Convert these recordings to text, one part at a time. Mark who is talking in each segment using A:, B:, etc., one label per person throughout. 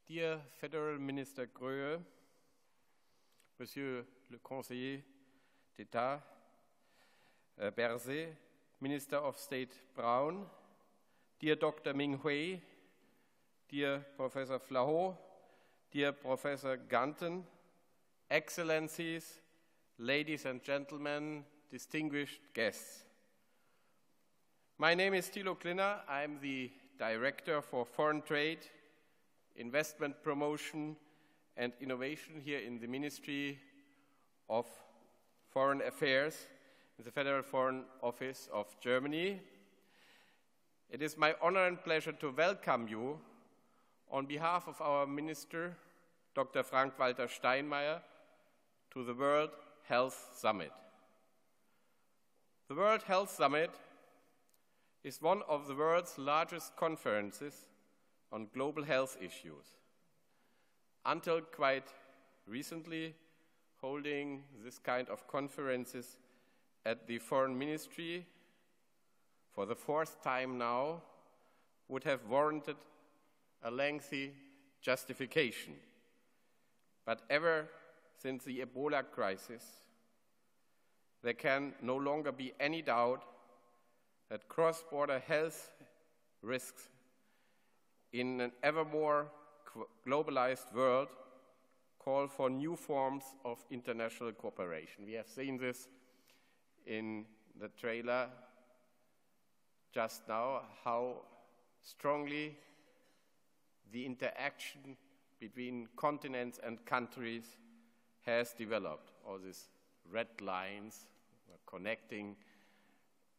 A: Dear Federal Minister Gröhe, Monsieur le Conseiller d'État Berzé, Minister of State Brown, dear Dr. Ming Hui, dear Professor Flahaut, dear Professor Ganten, Excellencies, ladies and gentlemen, distinguished guests. My name is Thilo Klinner. I'm the Director for Foreign Trade, Investment Promotion and Innovation here in the Ministry of Foreign Affairs in the Federal Foreign Office of Germany. It is my honor and pleasure to welcome you on behalf of our Minister, Dr. Frank-Walter Steinmeier, to the World Health Summit. The World Health Summit is one of the world's largest conferences on global health issues. Until quite recently, holding this kind of conferences at the Foreign Ministry for the fourth time now would have warranted a lengthy justification. But ever since the Ebola crisis, there can no longer be any doubt that cross-border health risks in an ever more globalized world call for new forms of international cooperation. We have seen this in the trailer just now, how strongly the interaction between continents and countries has developed. All these red lines connecting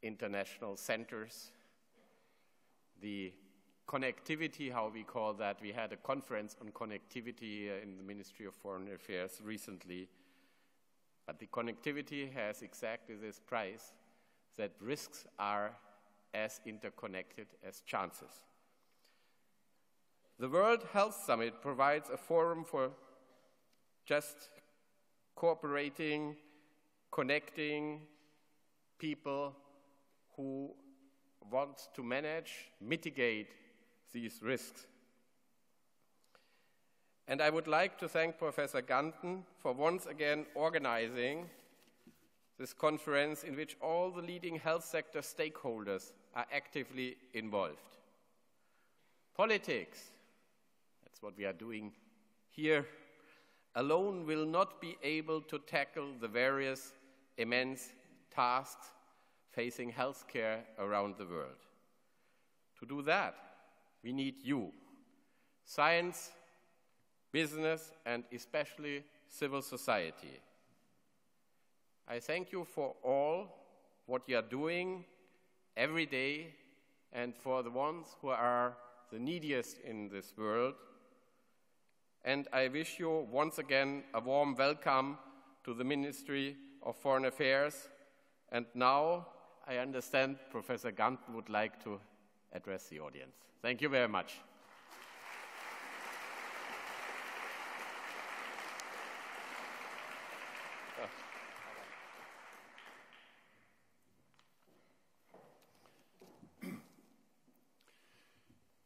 A: international centers, the connectivity, how we call that. We had a conference on connectivity in the Ministry of Foreign Affairs recently. But the connectivity has exactly this price, that risks are as interconnected as chances. The World Health Summit provides a forum for just cooperating, connecting people who want to manage, mitigate these risks. And I would like to thank Professor Ganten for once again organizing this conference in which all the leading health sector stakeholders are actively involved. Politics, that's what we are doing here, alone will not be able to tackle the various immense tasks facing healthcare around the world. To do that, we need you, science, business, and especially civil society. I thank you for all what you are doing every day and for the ones who are the neediest in this world. And I wish you once again a warm welcome to the Ministry of Foreign Affairs. And now I understand Professor Ganten would like to address the audience. Thank you very much.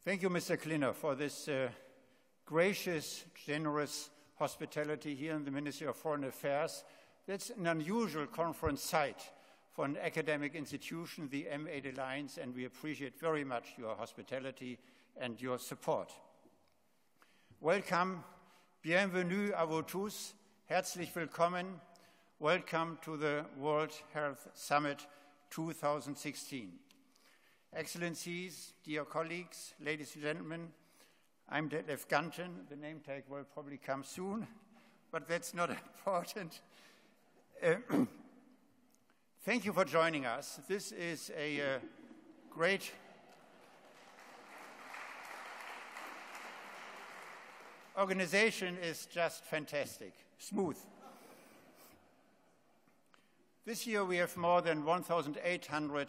B: Thank you, Mr. Klinner, for this gracious, generous hospitality here in the Ministry of Foreign Affairs. That's an unusual conference site for an academic institution, the M8 Alliance, and we appreciate very much your hospitality and your support. Welcome, bienvenue à vous tous, herzlich willkommen, welcome to the World Health Summit 2016. Excellencies, dear colleagues, ladies and gentlemen, I'm Detlef Ganten. The name tag will probably come soon, but that's not important. Thank you for joining us. This is a great organization, is just fantastic, smooth. This year we have more than 1,800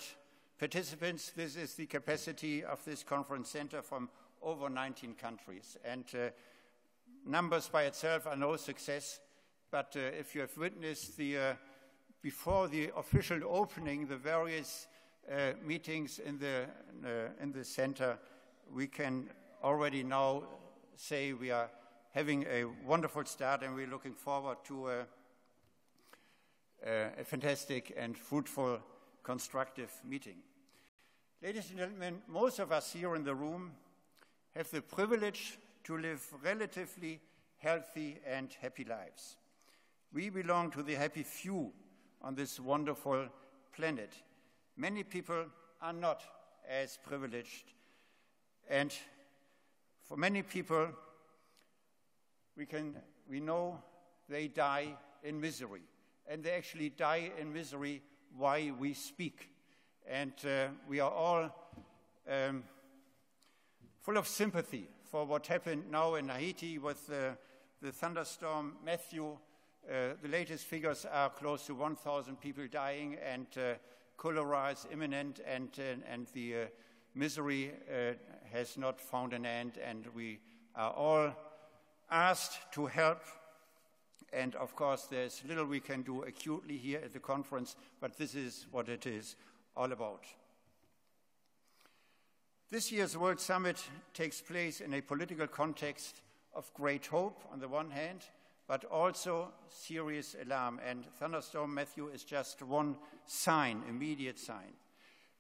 B: participants. This is the capacity of this conference center from over 19 countries. And numbers by itself are no success, but if you have witnessed before the official opening, the various meetings in the center, we can already now say we are having a wonderful start and we're looking forward to a fantastic and fruitful, constructive meeting. Ladies and gentlemen, most of us here in the room have the privilege to live relatively healthy and happy lives. We belong to the happy few on this wonderful planet. Many people are not as privileged, and for many people, we know they die in misery, and they actually die in misery while we speak. And we are all full of sympathy for what happened now in Haiti with the thunderstorm Matthew. The latest figures are close to 1,000 people dying, and cholera is imminent, and the misery has not found an end, and we are all asked to help. And of course, there's little we can do acutely here at the conference, but this is what it is all about. This year's World Summit takes place in a political context of great hope on the one hand, but also serious alarm. And Thunderstorm Matthew is just one sign, immediate sign.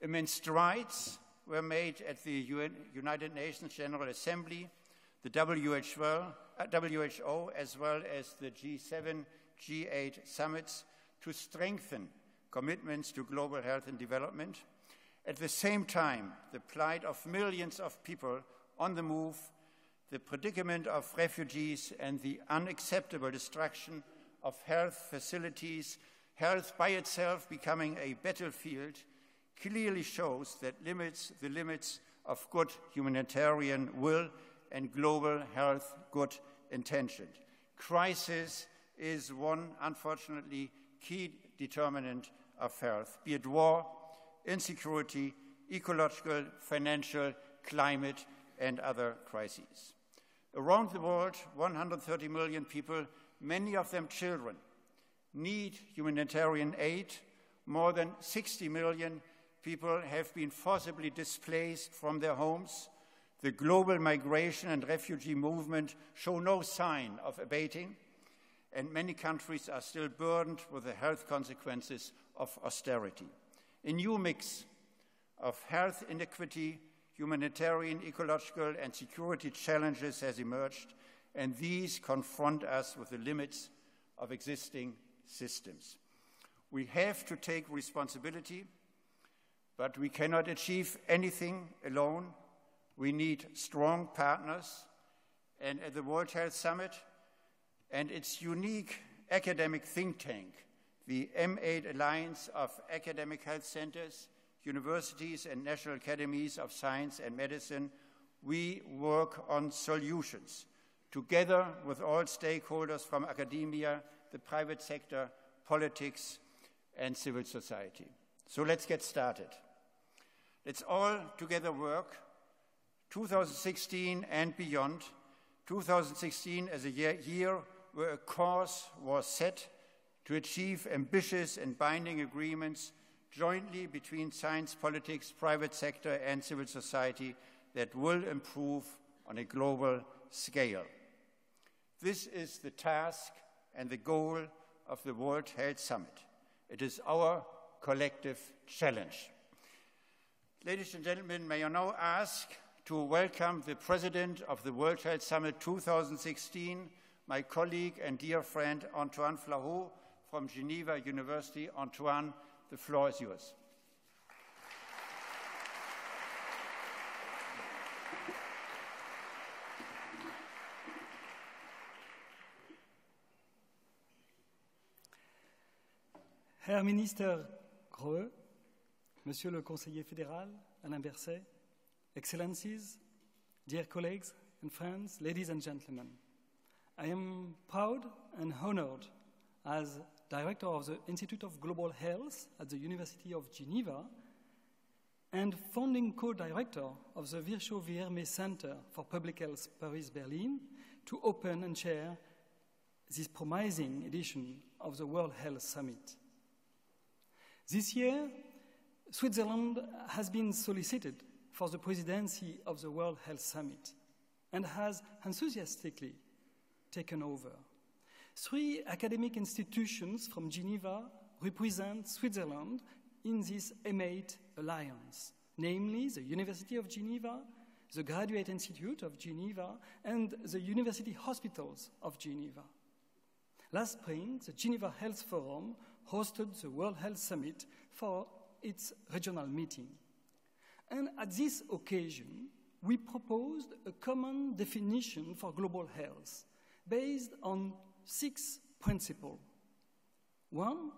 B: Immense strides were made at the United Nations General Assembly, the WHO, as well as the G7, G8 summits to strengthen commitments to global health and development. At the same time, the plight of millions of people on the move, the predicament of refugees, and the unacceptable destruction of health facilities, health by itself becoming a battlefield, clearly shows that the limits of good humanitarian will and global health good intention. Crisis is one, unfortunately, key determinant of health, be it war, insecurity, ecological, financial, climate, and other crises. Around the world, 130 million people, many of them children, need humanitarian aid. More than 60 million people have been forcibly displaced from their homes. The global migration and refugee movement show no sign of abating, and many countries are still burdened with the health consequences of austerity. A new mix of health inequity, humanitarian, ecological, and security challenges has emerged, and these confront us with the limits of existing systems. We have to take responsibility, but we cannot achieve anything alone. We need strong partners, and at the World Health Summit and its unique academic think tank, the M8 Alliance of Academic Health Centers, universities, and national academies of science and medicine, we work on solutions together with all stakeholders from academia, the private sector, politics, and civil society. So let's get started. Let's all together work. 2016 and beyond. 2016 as a year where a course was set to achieve ambitious and binding agreements jointly between science, politics, private sector, and civil society that will improve on a global scale. This is the task and the goal of the World Health Summit. It is our collective challenge. Ladies and gentlemen, may I now ask to welcome the President of the World Health Summit 2016, my colleague and dear friend Antoine Flahaut from Geneva University. Antoine, the floor is yours.
C: Herr Minister Grohe, Monsieur le Conseiller fédéral Alain Berset, Excellencies, dear colleagues and friends, ladies and gentlemen, I am proud and honored as Director of the Institute of Global Health at the University of Geneva and founding co-director of the Virchow Vierme Center for Public Health Paris-Berlin to open and chair this promising edition of the World Health Summit. This year, Switzerland has been solicited for the presidency of the World Health Summit. and has enthusiastically taken over. 3 academic institutions from Geneva represent Switzerland in this M8 alliance, namely the University of Geneva, the Graduate Institute of Geneva, and the University Hospitals of Geneva. Last spring, the Geneva Health Forum hosted the World Health Summit for its regional meeting. And at this occasion, we proposed a common definition for global health based on 6 principles. 1,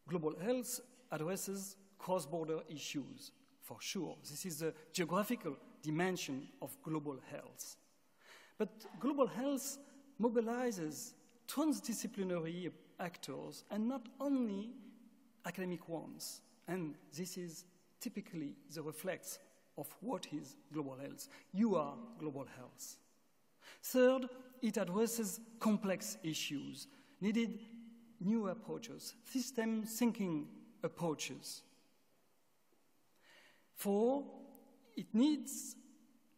C: global health addresses cross-border issues, for sure. This is the geographical dimension of global health. But global health mobilizes transdisciplinary actors and not only academic ones. And this is typically the reflex of what is global health. You are global health. Third, it addresses complex issues, needed new approaches, system thinking approaches. 4, it needs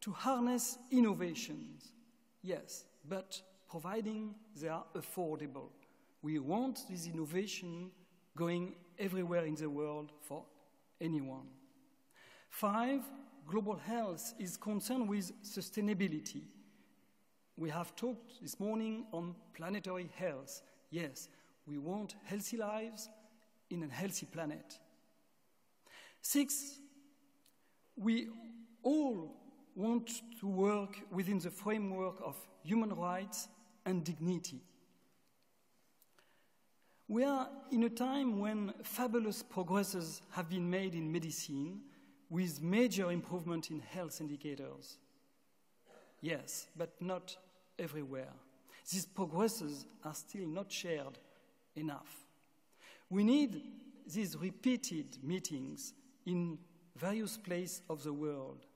C: to harness innovations, yes, but providing they are affordable. We want this innovation going everywhere in the world for anyone. 5, global health is concerned with sustainability. We have talked this morning on planetary health. Yes, we want healthy lives in a healthy planet. 6, we all want to work within the framework of human rights and dignity. We are in a time when fabulous progresses have been made in medicine with major improvement in health indicators. Yes, but not everywhere. These progresses are still not shared enough. We need these repeated meetings in various places of the world,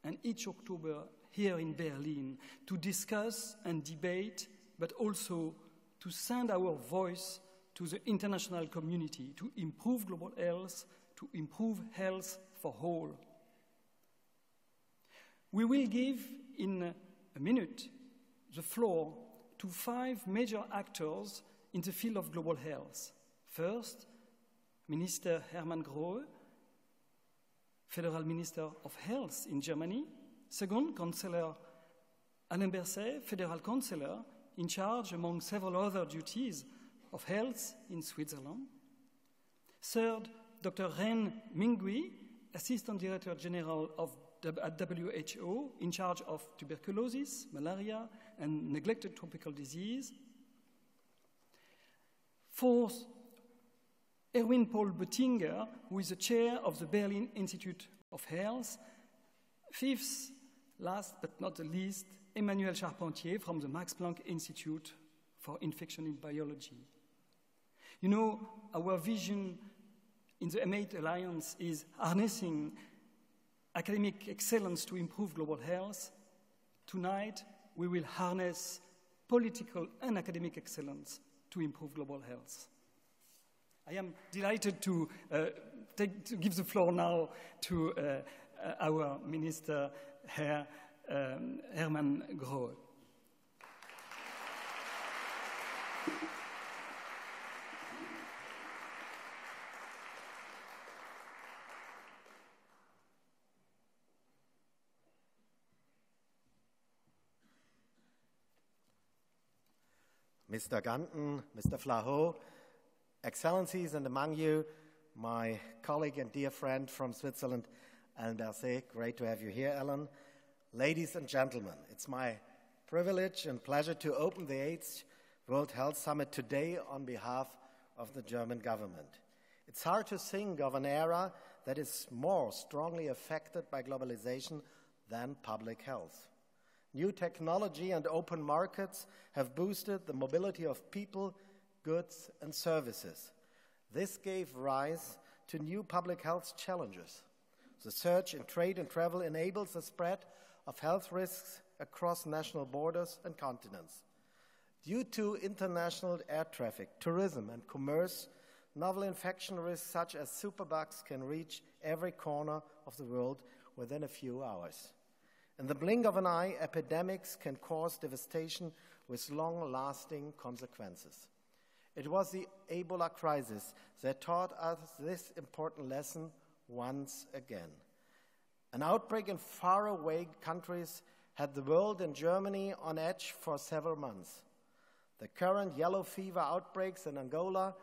C: and each October here in Berlin, to discuss and debate, but also to send our voice to the international community to improve global health, to improve health for all. We will give in a minute the floor to 5 major actors in the field of global health. First, Minister Hermann Grohe, Federal Minister of Health in Germany. Second, Chancellor Alain Berset, Federal Chancellor, in charge, among several other duties, of health in Switzerland. Third, Dr. Ren Mingui, Assistant Director General at WHO, in charge of tuberculosis, malaria, and neglected tropical disease. Fourth, Erwin Paul Böttinger, who is the chair of the Berlin Institute of Health. Fifth, last but not the least, Emmanuel Charpentier from the Max Planck Institute for Infection in Biology. You know, our vision in the M8 Alliance is harnessing academic excellence to improve global health. Tonight, we will harness political and academic excellence to improve global health. I am delighted to give the floor now to our Minister, Herr Hermann Grohe.
D: Mr. Ganten, Mr. Flahaut, Excellencies, and among you, my colleague and dear friend from Switzerland, Alain Berset. Great to have you here, Alain. Ladies and gentlemen, it's my privilege and pleasure to open the 8th World Health Summit today on behalf of the German government. It's hard to think of an era that is more strongly affected by globalization than public health. New technology and open markets have boosted the mobility of people, goods, and services. This gave rise to new public health challenges. The surge in trade and travel enables the spread of health risks across national borders and continents. Due to international air traffic, tourism, and commerce, novel infection risks such as superbugs can reach every corner of the world within a few hours. In the blink of an eye, epidemics can cause devastation with long-lasting consequences. It was the Ebola crisis that taught us this important lesson once again. An outbreak in faraway countries had the world and Germany on edge for several months. The current yellow fever outbreaks in Angola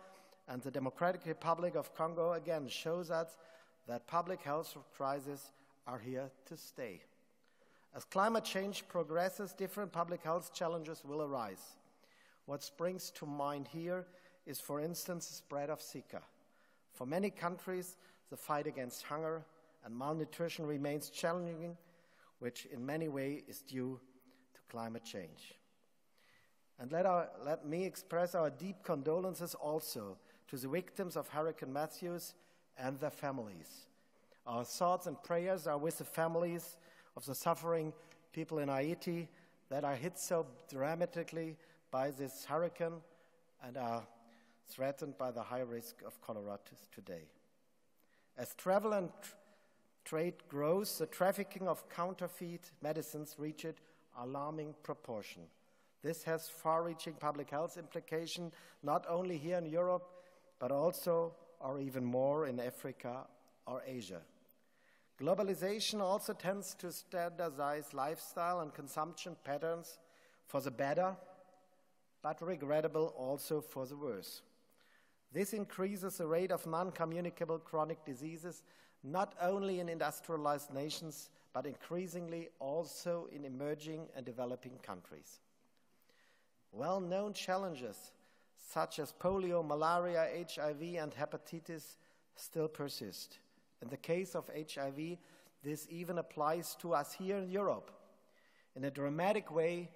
D: and the Democratic Republic of Congo again shows us that public health crises are here to stay. As climate change progresses, different public health challenges will arise. What springs to mind here is, for instance, the spread of Zika. For many countries, the fight against hunger and malnutrition remains challenging, which in many ways is due to climate change. And let me express our deep condolences also to the victims of Hurricane Matthew and their families. Our thoughts and prayers are with the families of the suffering people in Haiti that are hit so dramatically by this hurricane and are threatened by the high risk of cholera today. As travel and trade grows, the trafficking of counterfeit medicines reaches alarming proportion. This has far-reaching public health implications, not only here in Europe, but also, or even more, in Africa or Asia. Globalization also tends to standardize lifestyle and consumption patterns for the better, but regrettable also for the worse. This increases the rate of non-communicable chronic diseases, not only in industrialized nations, but increasingly also in emerging and developing countries. Well-known challenges such as polio, malaria, HIV, and hepatitis still persist. In the case of HIV, this even applies to us here in Europe. In a dramatic way,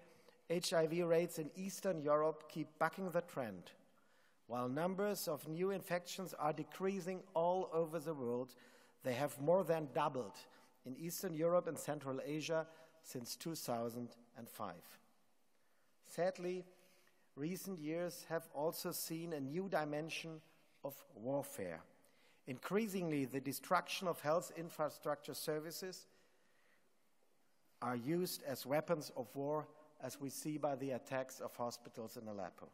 D: HIV rates in Eastern Europe keep bucking the trend. While numbers of new infections are decreasing all over the world, they have more than doubled in Eastern Europe and Central Asia since 2005. Sadly, recent years have also seen a new dimension of warfare. Increasingly, the destruction of health infrastructure services are used as weapons of war, as we see by the attacks of hospitals in Aleppo.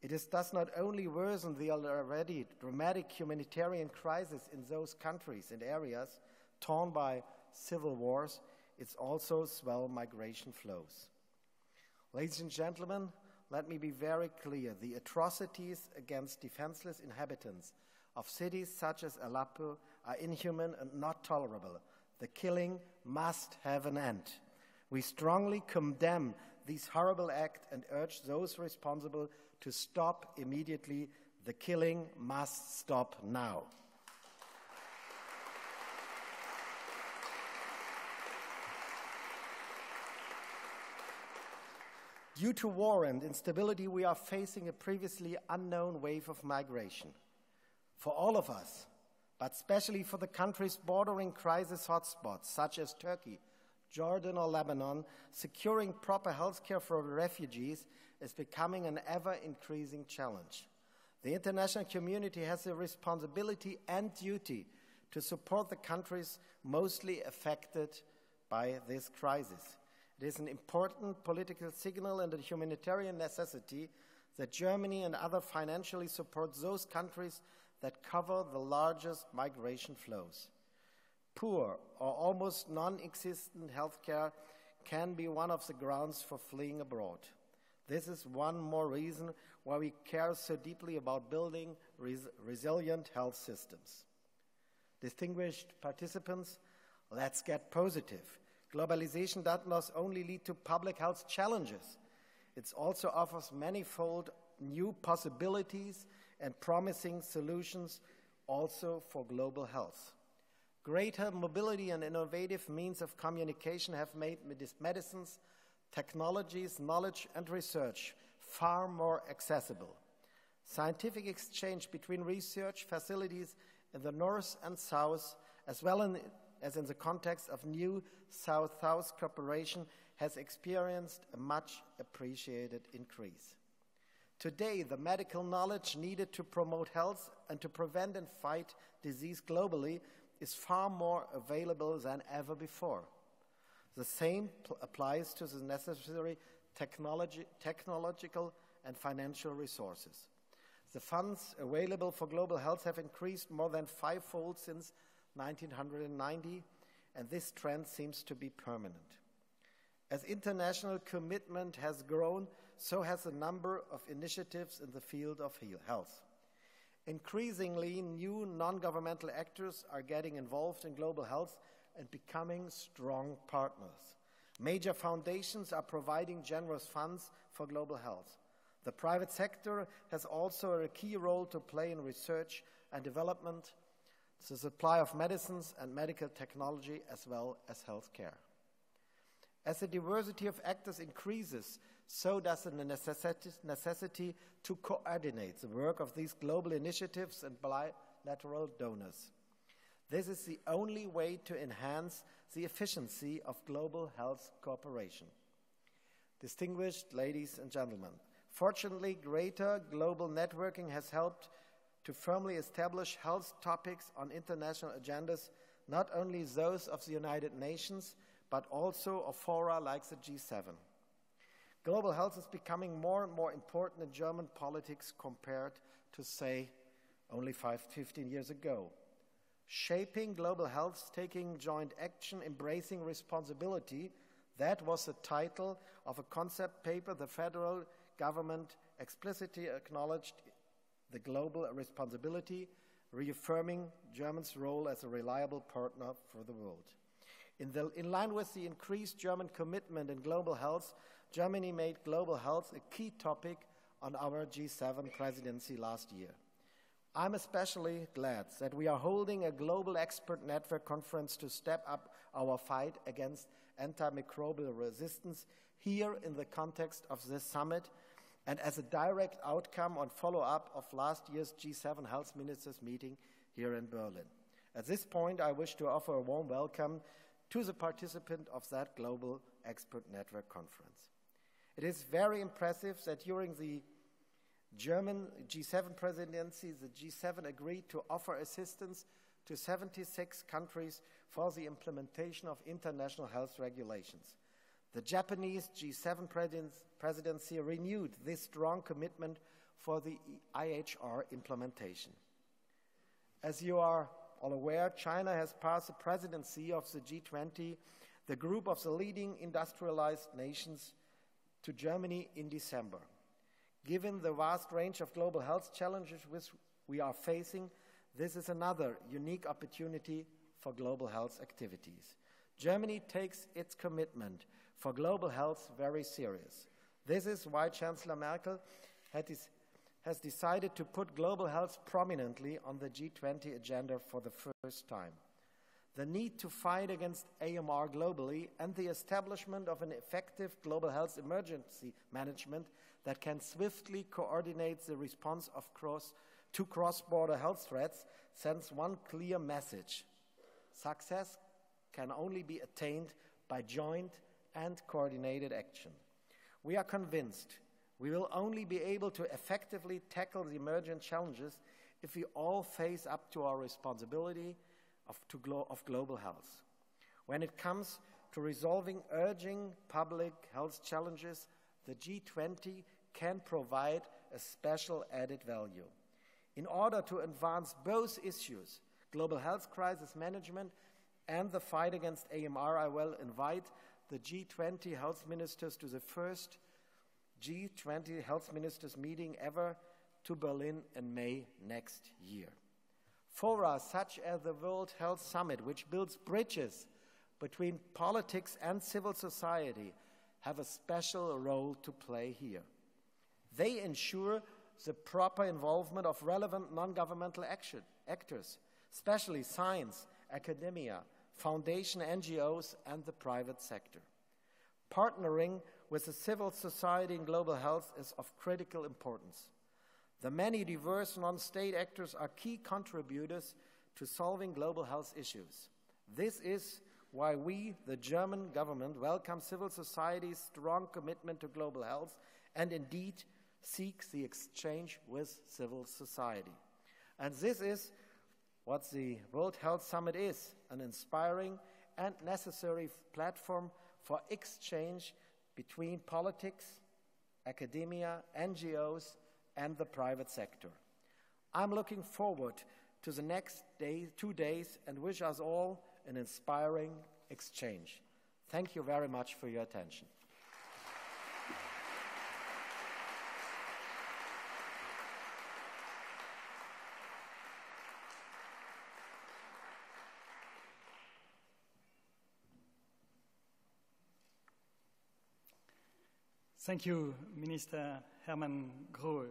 D: It does not only worsen the already dramatic humanitarian crisis in those countries and areas torn by civil wars, it's also swell migration flows. Ladies and gentlemen, let me be very clear. The atrocities against defenseless inhabitants of cities such as Aleppo are inhuman and not tolerable. The killing must have an end. We strongly condemn these horrible acts and urge those responsible to stop immediately. The killing must stop now. Due to war and instability, we are facing a previously unknown wave of migration. For all of us, but especially for the countries bordering crisis hotspots, such as Turkey, Jordan, or Lebanon, securing proper health care for refugees is becoming an ever-increasing challenge. The international community has the responsibility and duty to support the countries mostly affected by this crisis. It is an important political signal and a humanitarian necessity that Germany and others financially support those countries that cover the largest migration flows. Poor or almost non-existent health care can be one of the grounds for fleeing abroad. This is one more reason why we care so deeply about building resilient health systems. Distinguished participants, let's get positive. Globalization does not only lead to public health challenges, it also offers manifold new possibilities and promising solutions also for global health. Greater mobility and innovative means of communication have made medicines, technologies, knowledge, and research far more accessible. Scientific exchange between research facilities in the north and south, as well as in the context of new South-South cooperation, has experienced a much appreciated increase. Today, the medical knowledge needed to promote health and to prevent and fight disease globally is far more available than ever before. The same applies to the necessary technological and financial resources. The funds available for global health have increased more than fivefold since 1990, and this trend seems to be permanent. As international commitment has grown, so has the number of initiatives in the field of health. Increasingly, new non-governmental actors are getting involved in global health and becoming strong partners. Major foundations are providing generous funds for global health. The private sector has also a key role to play in research and development, the supply of medicines and medical technology, as well as healthcare. As the diversity of actors increases, so does the necessity to coordinate the work of these global initiatives and bilateral donors. This is the only way to enhance the efficiency of global health cooperation. Distinguished ladies and gentlemen, fortunately, greater global networking has helped to firmly establish health topics on international agendas, not only those of the United Nations, but also of fora like the G7. Global health is becoming more and more important in German politics compared to, say, only 15 years ago. Shaping global health, taking joint action, embracing responsibility, that was the title of a concept paper the federal government explicitly acknowledged the global responsibility, reaffirming Germany's role as a reliable partner for the world. In line with the increased German commitment in global health, Germany made global health a key topic on our G7 presidency last year. I'm especially glad that we are holding a global expert network conference to step up our fight against antimicrobial resistance here in the context of this summit and as a direct outcome on follow-up of last year's G7 Health Ministers meeting here in Berlin. At this point, I wish to offer a warm welcome to the participant of that global expert network conference. It is very impressive that during the German G7 presidency, the G7 agreed to offer assistance to 76 countries for the implementation of international health regulations. The Japanese G7 presidency renewed this strong commitment for the IHR implementation. As you are all aware, China has passed the presidency of the G20, the group of the leading industrialized nations, to Germany in December. Given the vast range of global health challenges which we are facing, this is another unique opportunity for global health activities. Germany takes its commitment for global health very serious. This is why Chancellor Merkel has decided to put global health prominently on the G20 agenda for the first time. The need to fight against AMR globally and the establishment of an effective global health emergency management that can swiftly coordinate the response to cross-border health threats sends one clear message. Success can only be attained by joint and coordinated action. We are convinced we will only be able to effectively tackle the emergent challenges if we all face up to our responsibility of global health. When it comes to resolving urgent public health challenges, the G20 can provide a special added value. In order to advance both issues, global health crisis management and the fight against AMR, I will invite the G20 health ministers to the first G20 health ministers meeting ever to Berlin in May next year. Fora such as the World Health Summit, which builds bridges between politics and civil society, have a special role to play here. They ensure the proper involvement of relevant non-governmental actors, especially science, academia, foundation NGOs, and the private sector. Partnering with the civil society in global health is of critical importance. The many diverse non-state actors are key contributors to solving global health issues. This is why we, the German government, welcome civil society's strong commitment to global health and indeed seeks the exchange with civil society. And this is what the World Health Summit is, an inspiring and necessary platform for exchange between politics, academia, NGOs, and the private sector. I'm looking forward to the next 2 days and wish us all an inspiring exchange. Thank you very much for your attention.
C: Thank you, Minister Hermann Grohe,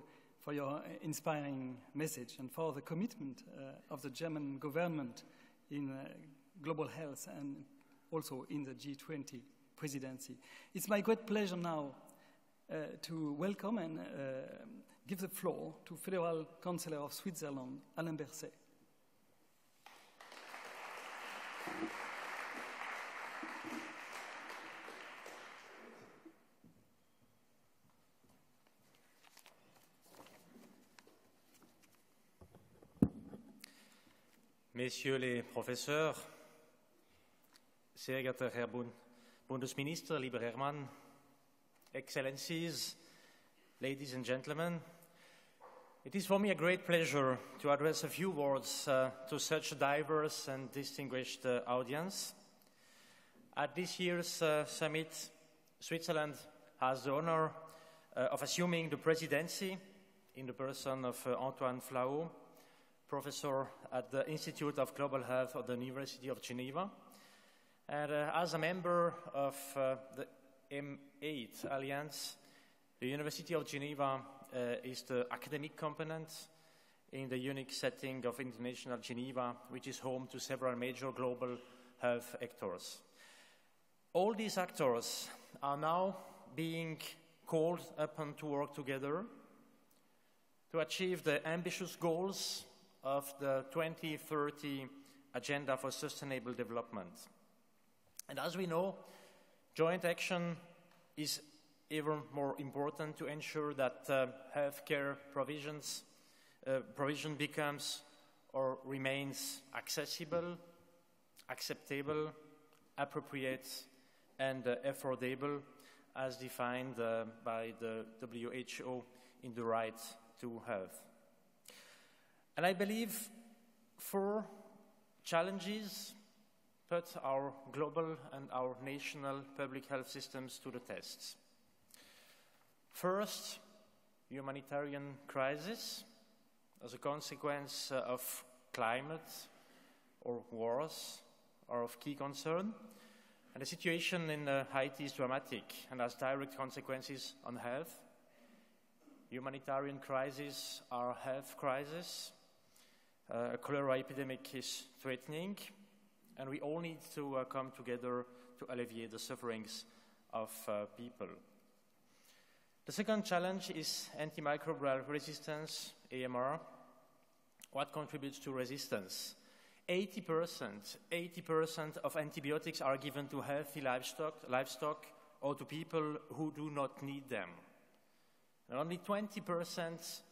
C: for your inspiring message and for the commitment of the German government in global health and also in the G20 presidency. It's my great pleasure now to welcome and give the floor to Federal Chancellor of Switzerland, Alain Berset.
E: Messieurs les Professeurs, sehr geehrter Herr Bundesminister, lieber Hermann, Excellencies, ladies and gentlemen, it is for me a great pleasure to address a few words to such a diverse and distinguished audience. At this year's summit, Switzerland has the honor of assuming the presidency in the person of Antoine Flahault, professor at the Institute of Global Health at the University of Geneva. And as a member of the M8 Alliance, the University of Geneva is the academic component in the unique setting of International Geneva, which is home to several major global health actors. All these actors are now being called upon to work together to achieve the ambitious goals of the 2030 Agenda for Sustainable Development. And as we know, joint action is even more important to ensure that healthcare provision becomes or remains accessible, acceptable, appropriate, and affordable, as defined by the WHO in the right to health. And I believe 4 challenges put our global and our national public health systems to the test. First, humanitarian crisis as a consequence of climate or wars are of key concern. And the situation in Haiti is dramatic and has direct consequences on health. Humanitarian crises are health crises. A cholera epidemic is threatening, and we all need to come together to alleviate the sufferings of people. The second challenge is antimicrobial resistance, AMR. What contributes to resistance? 80% of antibiotics are given to healthy livestock or to people who do not need them. And only 20%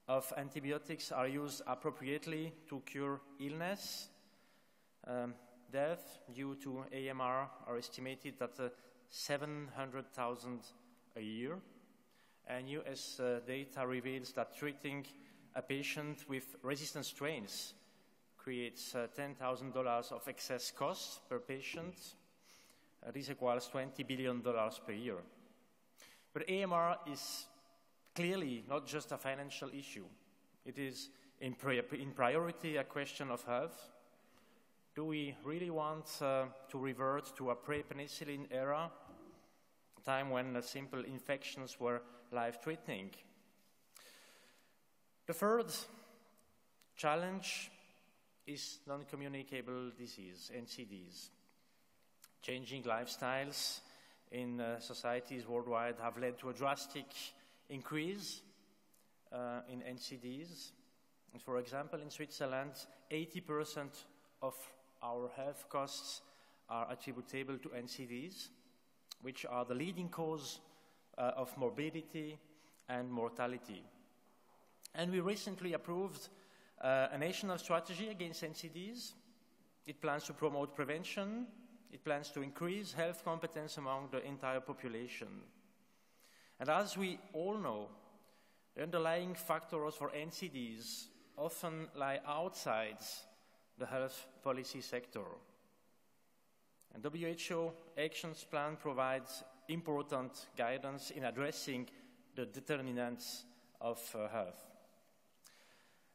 E: of antibiotics are used appropriately to cure illness. Deaths due to AMR are estimated at 700,000 a year. And US data reveals that treating a patient with resistant strains creates $10,000 of excess costs per patient. This equals $20 billion per year. But AMR is clearly not just a financial issue. It is in priority a question of health. Do we really want to revert to a pre-penicillin era, a time when simple infections were life-threatening? The third challenge is non-communicable disease, NCDs. Changing lifestyles in societies worldwide have led to a drastic increase in NCDs. And for example, in Switzerland, 80% of our health costs are attributable to NCDs, which are the leading cause of morbidity and mortality. And we recently approved a national strategy against NCDs. It plans to promote prevention. It plans to increase health competence among the entire population. And as we all know, the underlying factors for NCDs often lie outside the health policy sector. And WHO Actions Plan provides important guidance in addressing the determinants of health.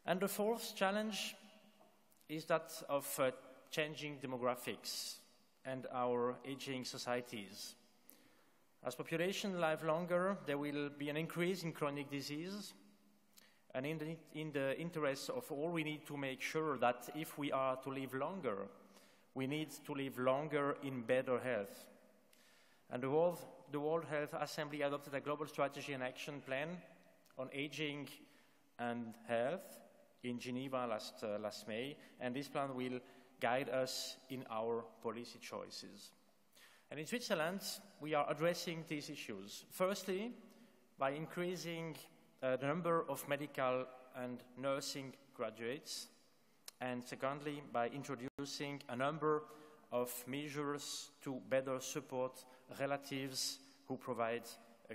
E: And the fourth challenge is that of changing demographics and our aging societies. As population live longer, there will be an increase in chronic disease. And in the interest of all, we need to make sure that if we are to live longer, we need to live longer in better health. And the World Health Assembly adopted a global strategy and action plan on aging and health in Geneva last May, and this plan will guide us in our policy choices. And in Switzerland, we are addressing these issues. Firstly, by increasing the number of medical and nursing graduates, and secondly, by introducing a number of measures to better support relatives who provide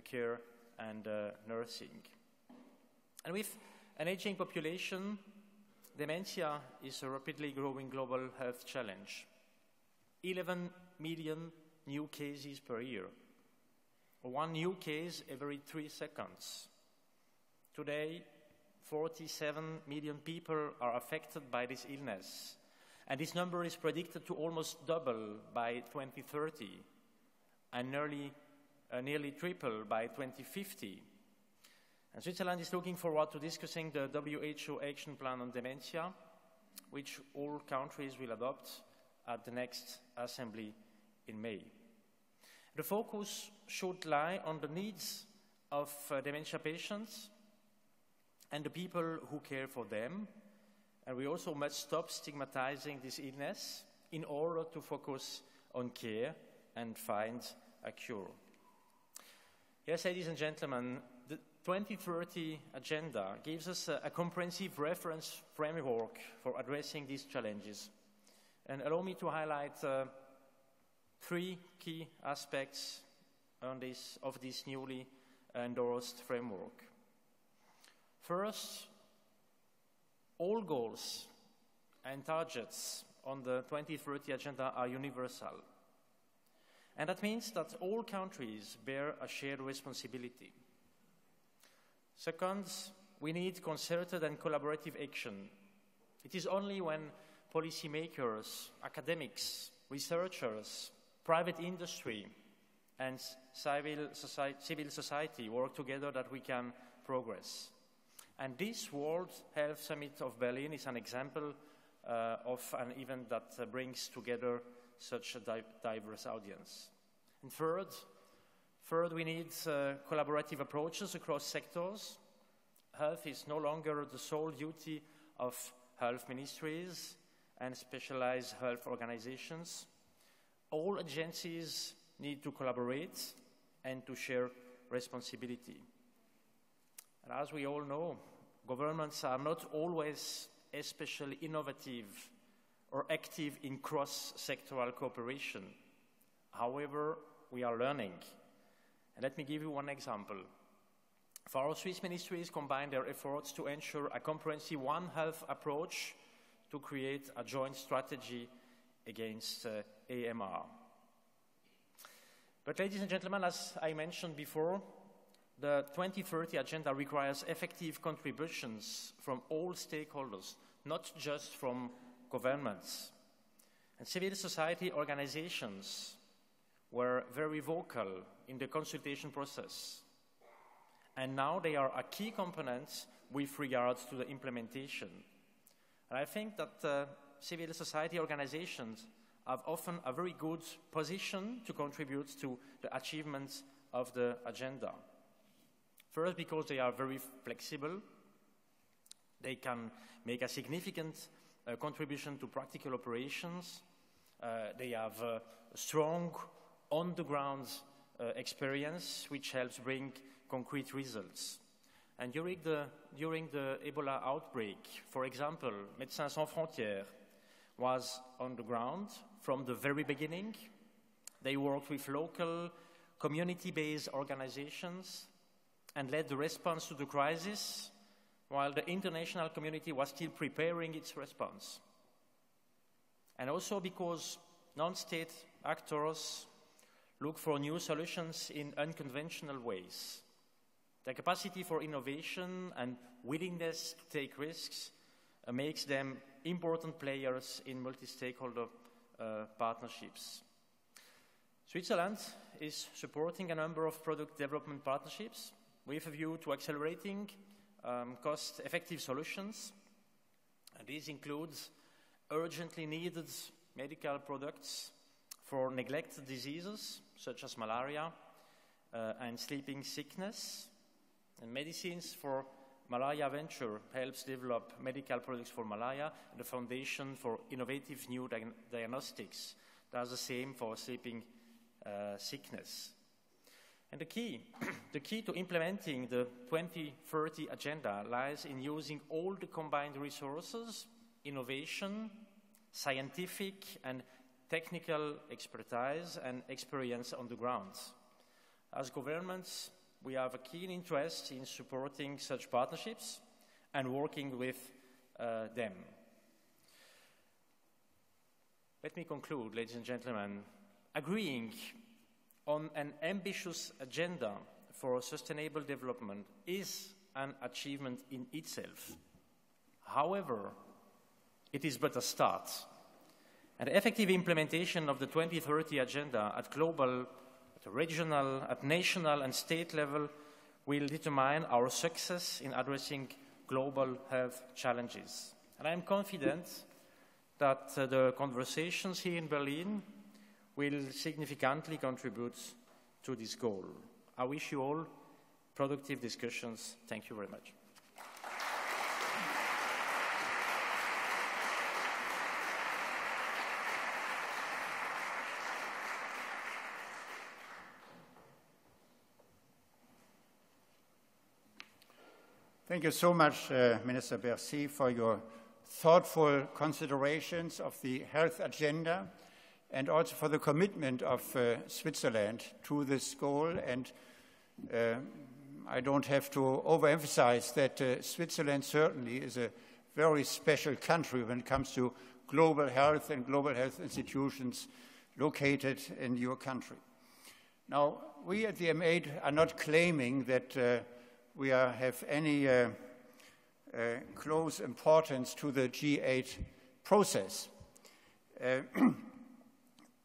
E: care and nursing. And with an aging population, dementia is a rapidly growing global health challenge. 11 million new cases per year, or one new case every 3 seconds. Today, 47 million people are affected by this illness, and this number is predicted to almost double by 2030 and nearly triple by 2050. And Switzerland is looking forward to discussing the WHO Action Plan on Dementia, which all countries will adopt at the next assembly in May. The focus should lie on the needs of dementia patients and the people who care for them. And we also must stop stigmatizing this illness in order to focus on care and find a cure. Yes, ladies and gentlemen, the 2030 Agenda gives us a comprehensive reference framework for addressing these challenges. And allow me to highlight 3 key aspects of this newly endorsed framework. First, all goals and targets on the 2030 Agenda are universal. And that means that all countries bear a shared responsibility. Second, we need concerted and collaborative action. It is only when policymakers, academics, researchers, private industry, and civil society work together that we can progress. And this World Health Summit of Berlin is an example of an event that brings together such a diverse audience. And third, we need collaborative approaches across sectors. Health is no longer the sole duty of health ministries and specialized health organizations. All agencies need to collaborate and to share responsibility. And as we all know, governments are not always especially innovative or active in cross-sectoral cooperation. However, we are learning. And let me give you one example. For our Swiss ministries combine their efforts to ensure a comprehensive One Health approach to create a joint strategy against AMR. But ladies and gentlemen, as I mentioned before, the 2030 Agenda requires effective contributions from all stakeholders, not just from governments. And civil society organizations were very vocal in the consultation process. And now they are a key component with regards to the implementation. And I think that civil society organizations have often a very good position to contribute to the achievements of the agenda. First, because they are very flexible. They can make a significant contribution to practical operations. They have a strong on-the-ground experience, which helps bring concrete results. And during the Ebola outbreak, for example, Médecins Sans Frontières was on the ground from the very beginning. They worked with local community-based organizations and led the response to the crisis while the international community was still preparing its response. And also because non-state actors look for new solutions in unconventional ways. The capacity for innovation and willingness to take risks makes them important players in multi-stakeholder partnerships. Switzerland is supporting a number of product development partnerships with a view to accelerating cost-effective solutions. And these include urgently needed medical products for neglected diseases such as malaria and sleeping sickness. And medicines for Malaria Venture helps develop medical products for malaria, and the Foundation for Innovative New Diagnostics does the same for sleeping sickness. And the key to implementing the 2030 agenda lies in using all the combined resources, innovation, scientific and technical expertise and experience on the ground. As governments, we have a keen interest in supporting such partnerships and working with them. Let me conclude, ladies and gentlemen. Agreeing on an ambitious agenda for sustainable development is an achievement in itself. However, it is but a start. And effective implementation of the 2030 agenda at global, at regional, at national and state level will determine our success in addressing global health challenges. And I am confident that the conversations here in Berlin will significantly contribute to this goal. I wish you all productive discussions. Thank you very much.
B: Thank you so much, Minister Bercy, for your thoughtful considerations of the health agenda and also for the commitment of Switzerland to this goal. And I don't have to overemphasize that Switzerland certainly is a very special country when it comes to global health and global health institutions located in your country. Now, we at the M8 are not claiming that we have any close importance to the G8 process.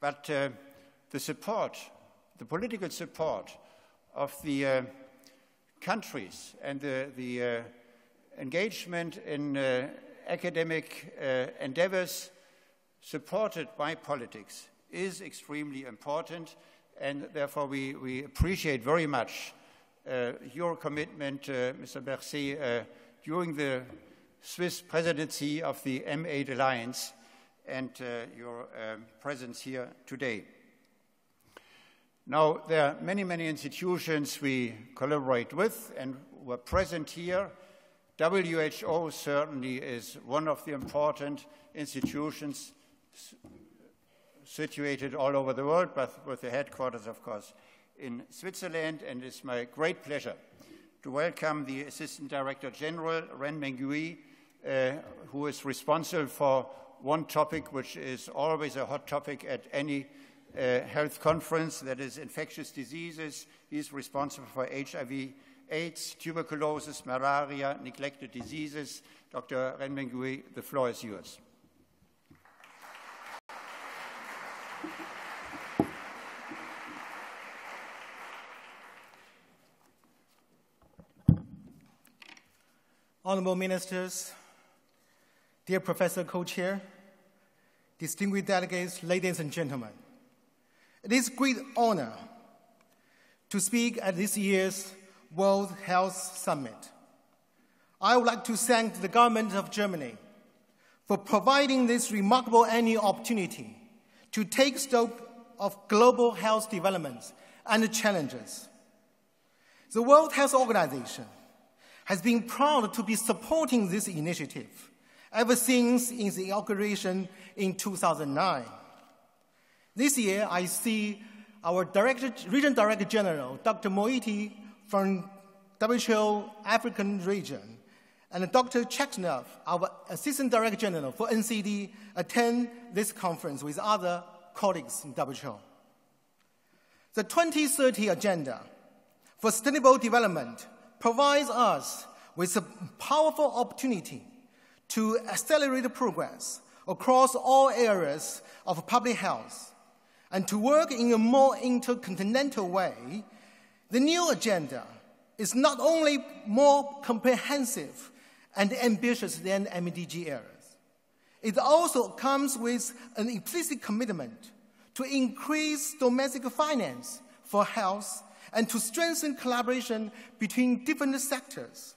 B: But the support, the political support of the countries and the engagement in academic endeavors supported by politics is extremely important, and therefore we appreciate very much your commitment, Mr. Bercy, during the Swiss presidency of the M8 Alliance and your presence here today. Now, there are many, many institutions we collaborate with and were present here. WHO certainly is one of the important institutions situated all over the world, but with the headquarters, of course, in Switzerland. And it's my great pleasure to welcome the Assistant Director General, Ren Mengui, who is responsible for one topic which is always a hot topic at any health conference, that is infectious diseases. He's responsible for HIV, AIDS, tuberculosis, malaria, neglected diseases. Dr. Ren Mengui, the floor is yours.
F: Honorable Ministers, dear Professor Co-Chair, distinguished delegates, ladies and gentlemen, it is a great honor to speak at this year's World Health Summit. I would like to thank the government of Germany for providing this remarkable annual opportunity to take stock of global health developments and challenges. The World Health Organization has been proud to be supporting this initiative ever since its inauguration in 2009. This year, I see our Region Director General, Dr. Moiti from WHO African region, and Dr. Chekhnov, our Assistant Director General for NCD, attend this conference with other colleagues in WHO. The 2030 Agenda for Sustainable Development provides us with a powerful opportunity to accelerate progress across all areas of public health and to work in a more intercontinental way. The new agenda is not only more comprehensive and ambitious than MDG eras, it also comes with an implicit commitment to increase domestic finance for health and to strengthen collaboration between different sectors.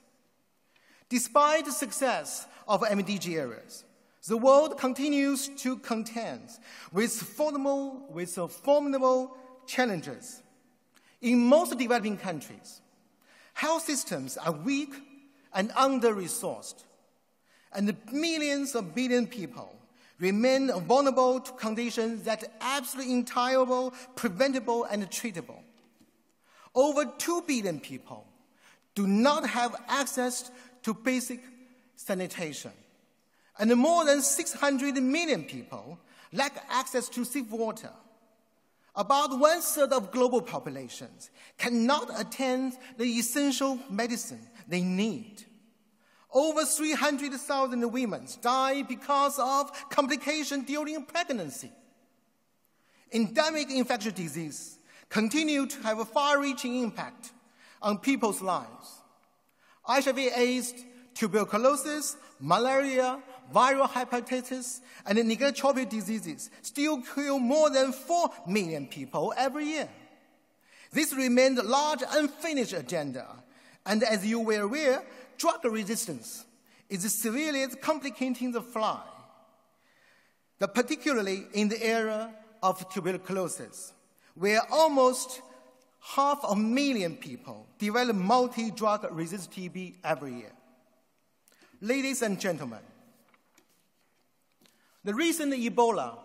F: Despite the success of MDG areas, the world continues to contend with formidable challenges. In most developing countries, health systems are weak and under-resourced, and millions of billion people remain vulnerable to conditions that are absolutely intolerable, preventable, and treatable. Over 2 billion people do not have access to basic sanitation, and more than 600 million people lack access to safe water. About 1/3 of global populations cannot attend the essential medicine they need. Over 300,000 women die because of complications during pregnancy. Endemic infectious disease continue to have a far-reaching impact on people's lives. HIV/AIDS, tuberculosis, malaria, viral hepatitis, and neglected tropical diseases still kill more than 4 million people every year. This remains a large unfinished agenda, and as you were aware, drug resistance is severely complicating the fight, particularly in the area of tuberculosis, where almost 500,000 people develop multi-drug resistant TB every year. Ladies and gentlemen, the recent Ebola,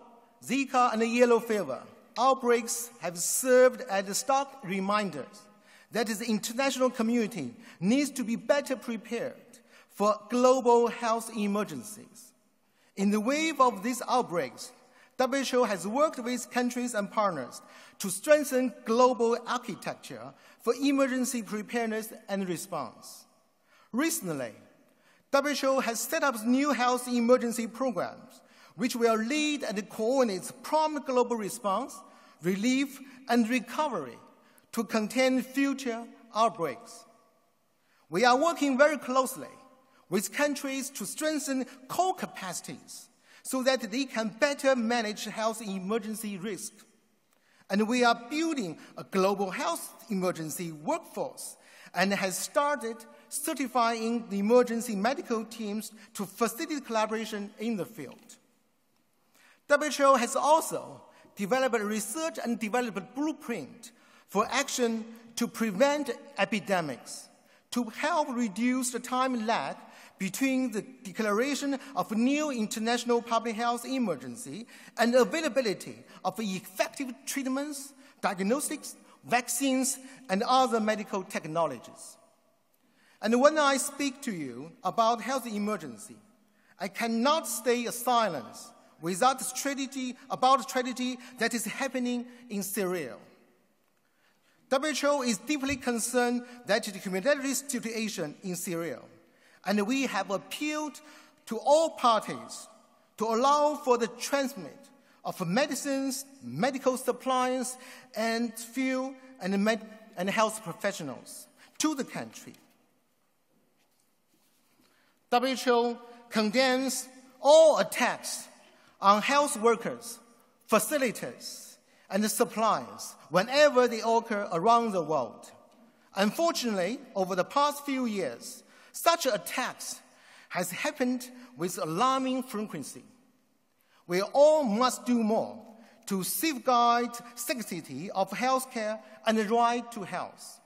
F: Zika, and yellow fever outbreaks have served as stark reminders that the international community needs to be better prepared for global health emergencies. In the wave of these outbreaks, WHO has worked with countries and partners to strengthen global architecture for emergency preparedness and response. Recently, WHO has set up new health emergency programs which will lead and coordinate prompt global response, relief, and recovery to contain future outbreaks. We are working very closely with countries to strengthen core capacities so that they can better manage health emergency risk. And we are building a global health emergency workforce and has started certifying the emergency medical teams to facilitate collaboration in the field. WHO has also developed a research and development blueprint for action to prevent epidemics, to help reduce the time lag between the declaration of a new international public health emergency and availability of effective treatments, diagnostics, vaccines, and other medical technologies. And when I speak to you about health emergency, I cannot stay silent without about the tragedy that is happening in Syria. WHO is deeply concerned that the humanitarian situation in Syria, and we have appealed to all parties to allow for the transmit of medicines, medical supplies, and fuel and health professionals to the country. WHO condemns all attacks on health workers, facilitators, and suppliers whenever they occur around the world. Unfortunately, over the past few years, such attacks has happened with alarming frequency. We all must do more to safeguard sanctity of healthcare and the right to health.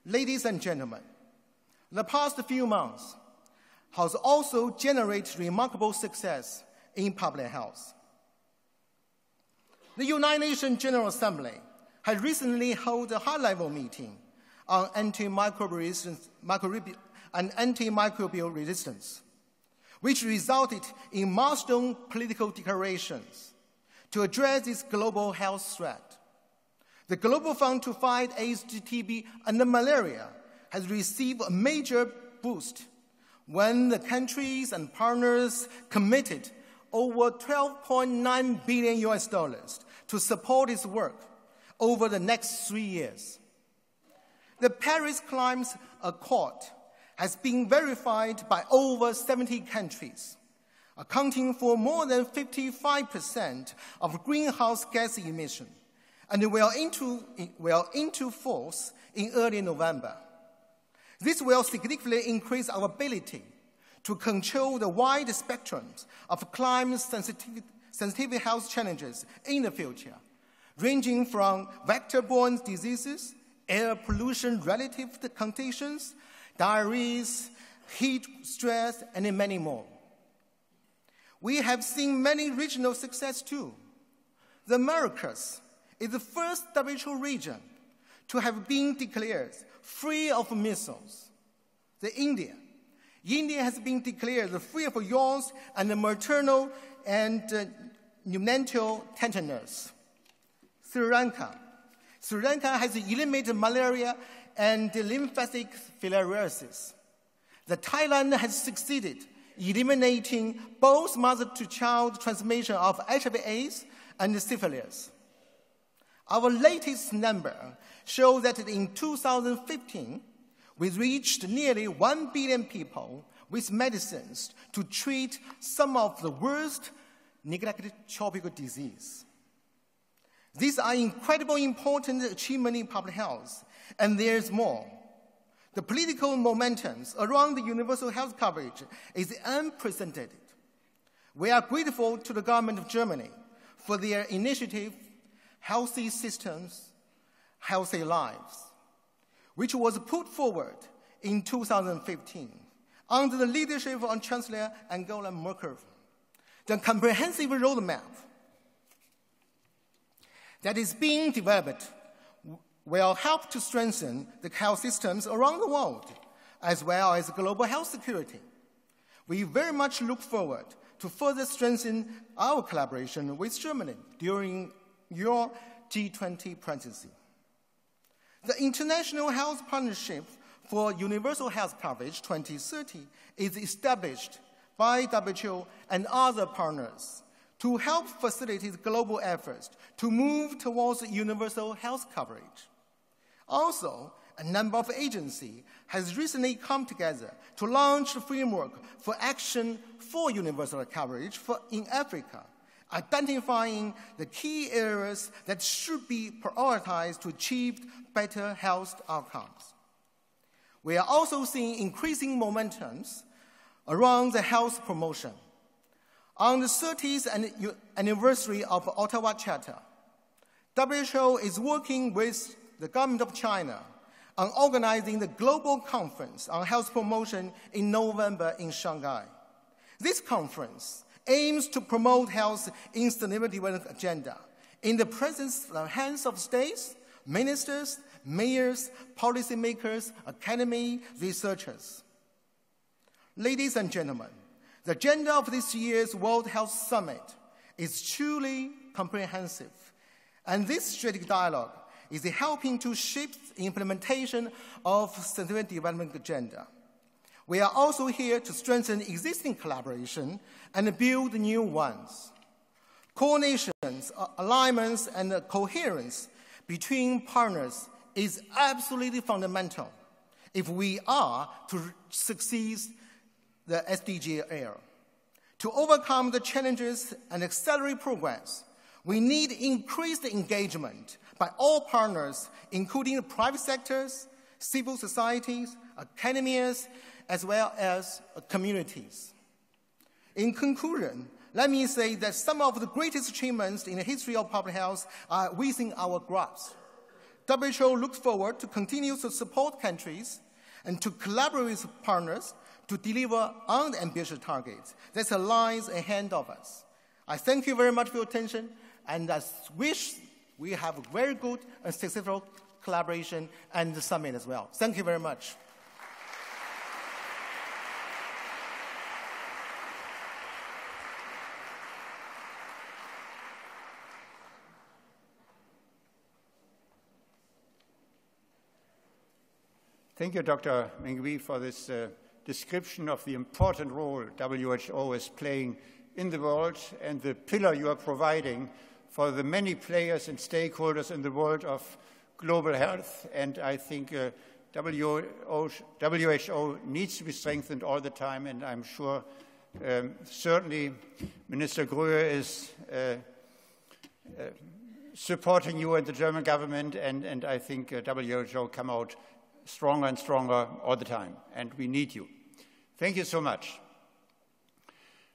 F: Ladies and gentlemen, The past few months has also generated remarkable success in public health. The United Nations General Assembly has recently held a high-level meeting on antimicrobial resistance, which resulted in milestone political declarations to address this global health threat. The Global Fund to fight AIDS, TB, and malaria has received a major boost when the countries and partners committed over $12.9 billion to support its work over the next 3 years. The Paris Climate Accord has been verified by over 70 countries, accounting for more than 55% of greenhouse gas emission, and will into force in early November. This will significantly increase our ability to control the wide spectrum of climate-sensitive health challenges in the future, ranging from vector-borne diseases, air pollution-related conditions, diarrheas, heat stress, and many more. We have seen many regional success too. The Americas is the first WHO region to have been declared free of measles. India has been declared free of yaws and maternal and neonatal tetanus. Sri Lanka has eliminated malaria and lymphatic filariasis. Thailand has succeeded eliminating both mother-to-child transmission of HIV/AIDS and syphilis. Our latest number shows that in 2015, we reached nearly 1 billion people with medicines to treat some of the worst neglected tropical disease. These are incredibly important achievements in public health, and there's more. The political momentum around the universal health coverage is unprecedented. We are grateful to the government of Germany for their initiative, Healthy Systems, Healthy Lives, which was put forward in 2015 under the leadership of Chancellor Angela Merkel. The comprehensive roadmap that is being developed will help to strengthen the health systems around the world, as well as global health security. We very much look forward to further strengthen our collaboration with Germany during your G20 presidency. The International Health Partnership for Universal Health Coverage 2030 is established by WHO and other partners to help facilitate global efforts to move towards universal health coverage. Also, a number of agencies has recently come together to launch a framework for action for universal coverage in Africa, identifying the key areas that should be prioritized to achieve better health outcomes. We are also seeing increasing momentums around the health promotion. On the 30th anniversary of Untitled Chapter, WHO is working with the government of China on organizing the Global Conference on Health Promotion in November in Shanghai. This conference aims to promote health in the Sustainable Development Agenda in the presence of heads of states, ministers, mayors, policymakers, academy, researchers. Ladies and gentlemen, the agenda of this year's World Health Summit is truly comprehensive, and this strategic dialogue is helping to shape the implementation of the Sustainable Development Agenda. We are also here to strengthen existing collaboration and build new ones. Coordinations, alignments, and coherence between partners is absolutely fundamental if we are to succeed the SDG era. To overcome the challenges and accelerate progress, we need increased engagement by all partners, including the private sectors, civil societies, academies, as well as communities. In conclusion, let me say that some of the greatest achievements in the history of public health are within our grasp. WHO looks forward to continue to support countries and to collaborate with partners to deliver on the ambitious targets that lies ahead of us. I thank you very much for your attention, and I wish we have a very good and successful collaboration and the summit as well. Thank you very much.
B: Thank you, Dr. Mengui, for this description of the important role WHO is playing in the world and the pillar you are providing for the many players and stakeholders in the world of global health. And I think WHO needs to be strengthened all the time, and I'm sure certainly Minister Gröhe is supporting you and the German government, and I think WHO come out stronger and stronger all the time, and we need you. Thank you so much.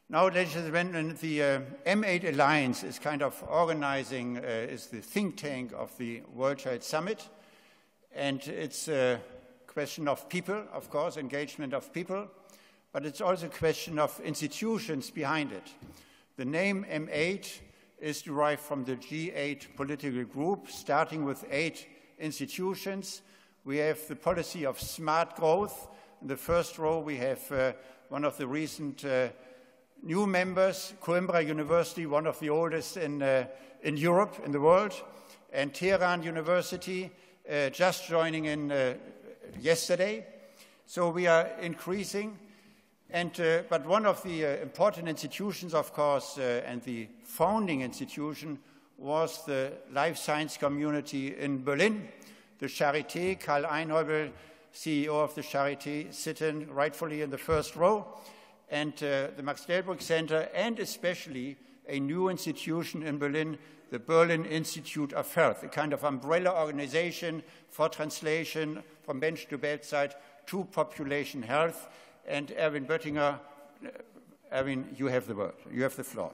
B: Now, ladies and gentlemen, the M8 Alliance is kind of organizing, is the think tank of the World Health Summit, and it's a question of people, of course, engagement of people, but it's also a question of institutions behind it. The name M8 is derived from the G8 political group, starting with 8 institutions. We have the policy of smart growth. In the first row, we have one of the recent new members, Coimbra University, one of the oldest in Europe, in the world, and Tehran University, just joining in yesterday. So we are increasing. But one of the important institutions, of course, and the founding institution was the life science community in Berlin. The Charité, Karl Einhäubel, CEO of the Charité, sitting rightfully in the first row, and the Max Delbrück Center, and especially a new institution in Berlin, the Berlin Institute of Health, a kind of umbrella organization for translation from bench to bedside to population health. And Erwin Böttinger, Erwin, you have the word, you have the floor.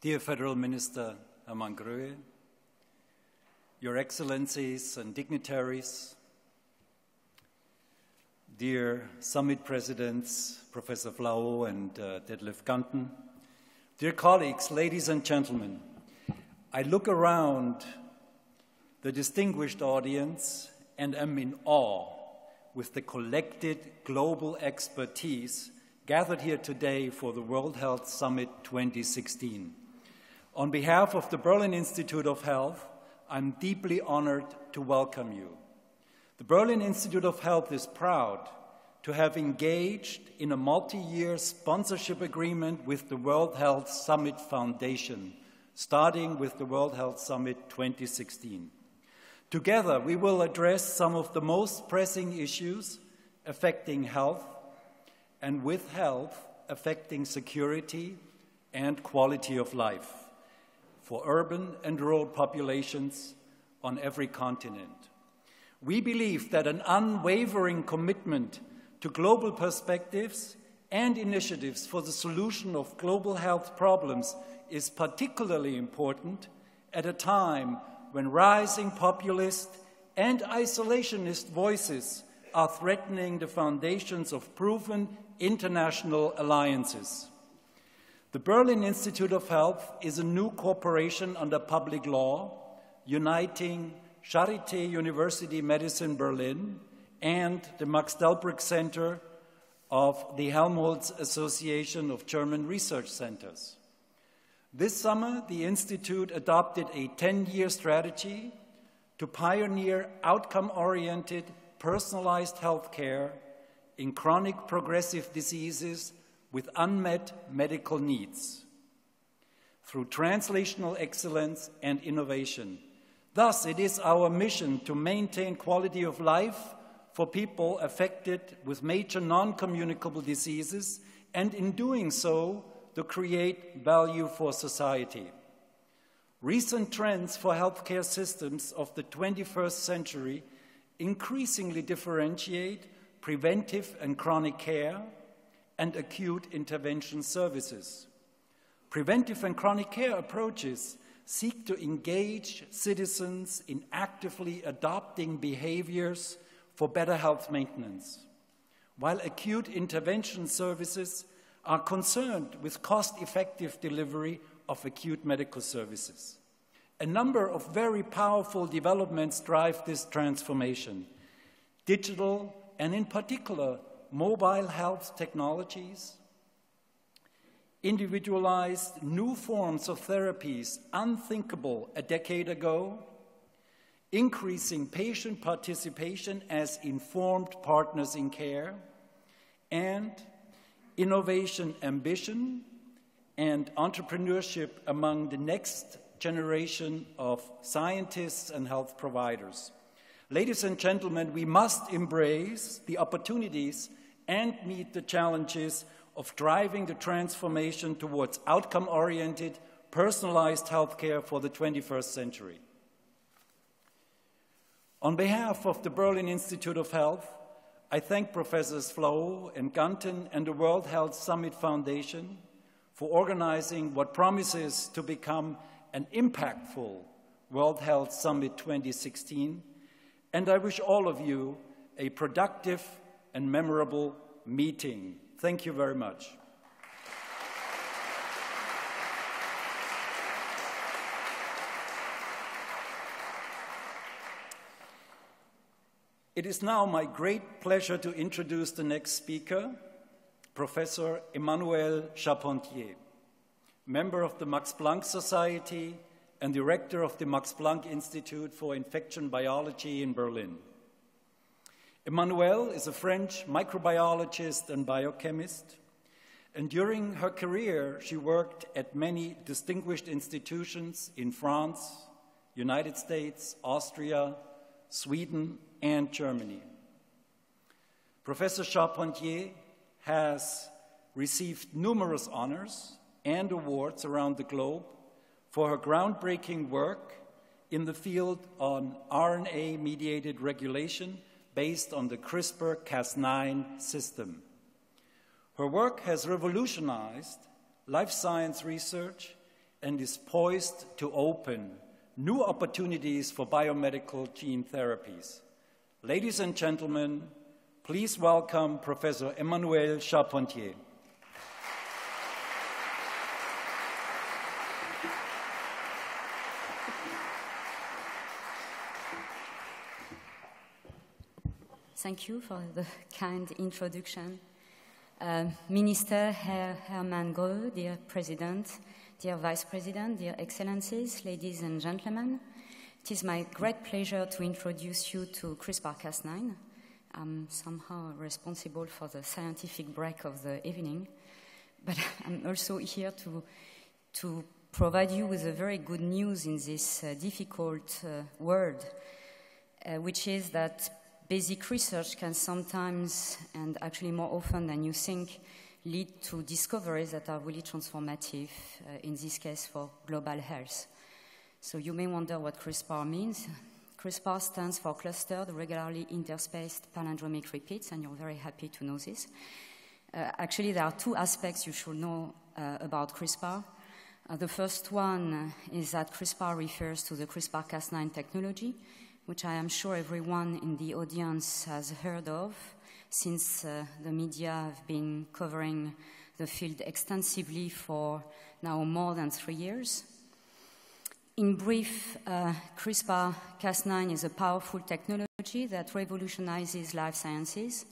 G: Dear Federal Minister Hermann Gröhe, Your Excellencies and dignitaries, dear Summit Presidents, Professor Flau and Detlef Ganten, dear colleagues, ladies and gentlemen, I look around the distinguished audience and am in awe with the collected global expertise gathered here today for the World Health Summit 2016. On behalf of the Berlin Institute of Health, I'm deeply honored to welcome you. The Berlin Institute of Health is proud to have engaged in a multi-year sponsorship agreement with the World Health Summit Foundation, starting with the World Health Summit 2016. Together, we will address some of the most pressing issues affecting health, and with health, affecting security and quality of life for urban and rural populations on every continent. We believe that an unwavering commitment to global perspectives and initiatives for the solution of global health problems is particularly important at a time when rising populist and isolationist voices are threatening the foundations of proven international alliances. The Berlin Institute of Health is a new corporation under public law, uniting Charité University Medicine Berlin and the Max Delbrück Center of the Helmholtz Association of German Research Centers. This summer, the Institute adopted a 10-year strategy to pioneer outcome-oriented, personalized healthcare in chronic progressive diseases with unmet medical needs through translational excellence and innovation. Thus, it is our mission to maintain quality of life for people affected with major non-communicable diseases, and in doing so, to create value for society. Recent trends for healthcare systems of the 21st century increasingly differentiate preventive and chronic care and acute intervention services. Preventive and chronic care approaches seek to engage citizens in actively adopting behaviors for better health maintenance, while acute intervention services are concerned with cost-effective delivery of acute medical services. A number of very powerful developments drive this transformation. Digital and in particular mobile health technologies, individualized new forms of therapies unthinkable a decade ago, increasing patient participation as informed partners in care, and innovation ambition and entrepreneurship among the next generation of scientists and health providers. Ladies and gentlemen, we must embrace the opportunities and meet the challenges of driving the transformation towards outcome-oriented, personalized healthcare for the 21st century. On behalf of the Berlin Institute of Health, I thank Professors Flau and Ganten and the World Health Summit Foundation for organizing what promises to become an impactful World Health Summit 2016, and I wish all of you a productive and memorable meeting. Thank you very much. It is now my great pleasure to introduce the next speaker, Professor Emmanuel Charpentier, member of the Max Planck Society and director of the Max Planck Institute for Infection Biology in Berlin. Emmanuelle is a French microbiologist and biochemist, and during her career, she worked at many distinguished institutions in France, United States, Austria, Sweden, and Germany. Professor Charpentier has received numerous honors and awards around the globe for her groundbreaking work in the field on RNA-mediated regulation based on the CRISPR-Cas9 system. Her work has revolutionized life science research and is poised to open new opportunities for biomedical gene therapies. Ladies and gentlemen, please welcome Professor Emmanuel Charpentier.
H: Thank you for the kind introduction. Minister Herr Hermann Grö, dear President, dear Vice President, dear Excellencies, ladies and gentlemen, it is my great pleasure to introduce you to CRISPR-Cas9. I'm somehow responsible for the scientific break of the evening, but I'm also here to provide you with a very good news in this difficult world, which is that basic research can sometimes, and actually more often than you think, lead to discoveries that are really transformative, in this case for global health. So you may wonder what CRISPR means. CRISPR stands for Clustered Regularly Interspaced Palindromic Repeats, and you're very happy to know this. Actually, there are two aspects you should know about CRISPR. The first one is that CRISPR refers to the CRISPR-Cas9 technology, which I am sure everyone in the audience has heard of, since the media have been covering the field extensively for now more than 3 years. In brief, CRISPR-Cas9 is a powerful technology that revolutionizes life sciences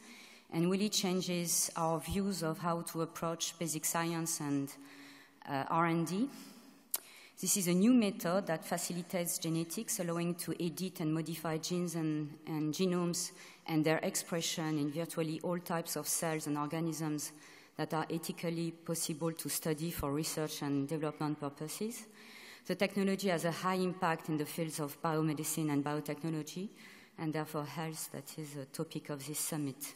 H: and really changes our views of how to approach basic science and R&D. This is a new method that facilitates genetics, allowing to edit and modify genes and genomes and their expression in virtually all types of cells and organisms that are ethically possible to study for research and development purposes. The technology has a high impact in the fields of biomedicine and biotechnology, and therefore health, that is the topic of this summit.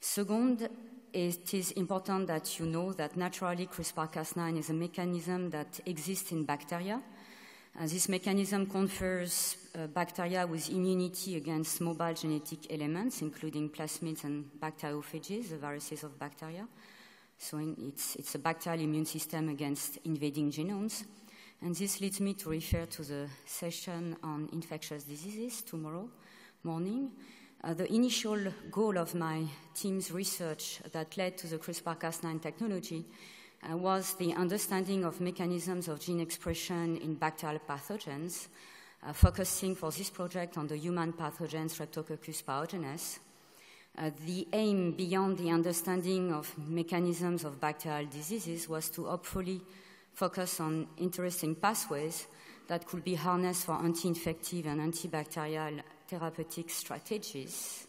H: Second, it is important that you know that naturally CRISPR-Cas9 is a mechanism that exists in bacteria. This mechanism confers bacteria with immunity against mobile genetic elements, including plasmids and bacteriophages, the viruses of bacteria. So it's a bacterial immune system against invading genomes. And this leads me to refer to the session on infectious diseases tomorrow morning. The initial goal of my team's research that led to the CRISPR-Cas9 technology was the understanding of mechanisms of gene expression in bacterial pathogens, focusing for this project on the human pathogen Streptococcus pyogenes. The aim beyond the understanding of mechanisms of bacterial diseases was to hopefully focus on interesting pathways that could be harnessed for anti-infective and antibacterial therapeutic strategies.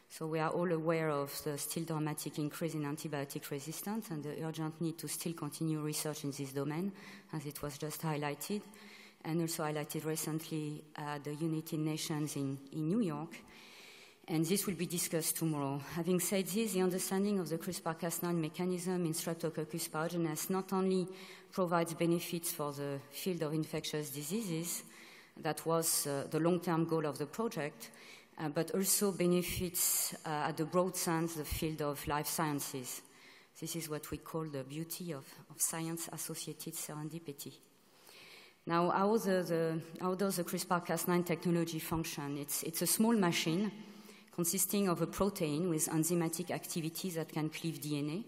H: So we are all aware of the still dramatic increase in antibiotic resistance and the urgent need to still continue research in this domain, as it was just highlighted, and also highlighted recently at the United Nations in New York. And this will be discussed tomorrow. Having said this, the understanding of the CRISPR-Cas9 mechanism in Streptococcus pyogenes not only provides benefits for the field of infectious diseases, that was the long-term goal of the project, but also benefits at the broad sense the field of life sciences. This is what we call the beauty of science-associated serendipity. Now, how does the CRISPR-Cas9 technology function? It's a small machine consisting of a protein with enzymatic activities that can cleave DNA.